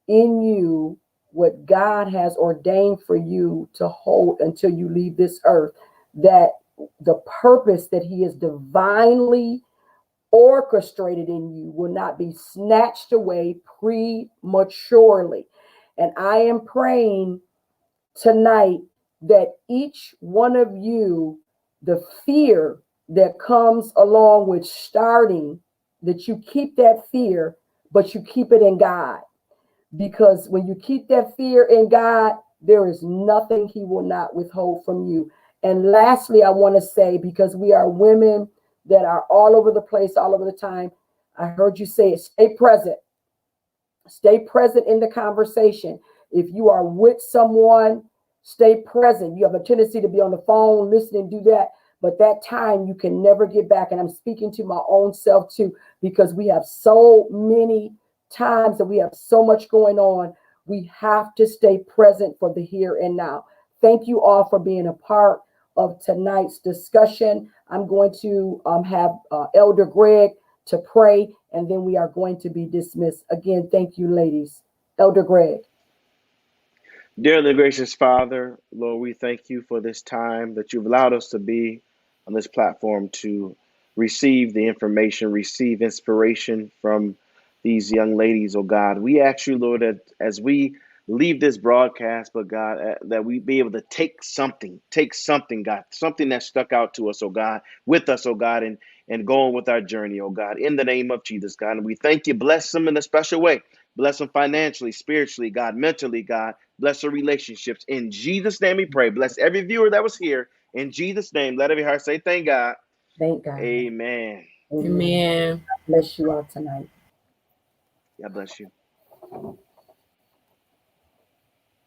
in you what God has ordained for you to hold until you leave this earth, that the purpose that He has divinely orchestrated in you will not be snatched away prematurely. And I am praying tonight that each one of you, the fear that comes along with starting, that you keep that fear, but you keep it in God. Because when you keep that fear in God, there is nothing He will not withhold from you. And lastly, I want to say, because we are women that are all over the place, all over the time, I heard you say it, stay present. Stay present in the conversation. If you are with someone, stay present. You have a tendency to be on the phone, listening, do that. But that time you can never get back. And I'm speaking to my own self too, because we have so many times that we have so much going on. We have to stay present for the here and now. Thank you all for being a part of tonight's discussion. I'm going to have Elder Greg to pray, and then we are going to be dismissed. Again, thank you, ladies. Elder Greg. Dearly gracious Father, Lord, we thank you for this time that you've allowed us to be on this platform to receive the information, receive inspiration from these young ladies, oh God. We ask you, Lord, that as we leave this broadcast, but God, that we be able to take something, God, something that stuck out to us, oh God, with us, oh God, and go on with our journey, oh God, in the name of Jesus, God. And we thank you. Bless them in a special way. Bless them financially, spiritually, God, mentally, God. Bless their relationships. In Jesus' name we pray. Bless every viewer that was here. In Jesus' name, let every heart say, thank God. Thank God. Amen. Amen. Bless you all tonight. God bless you.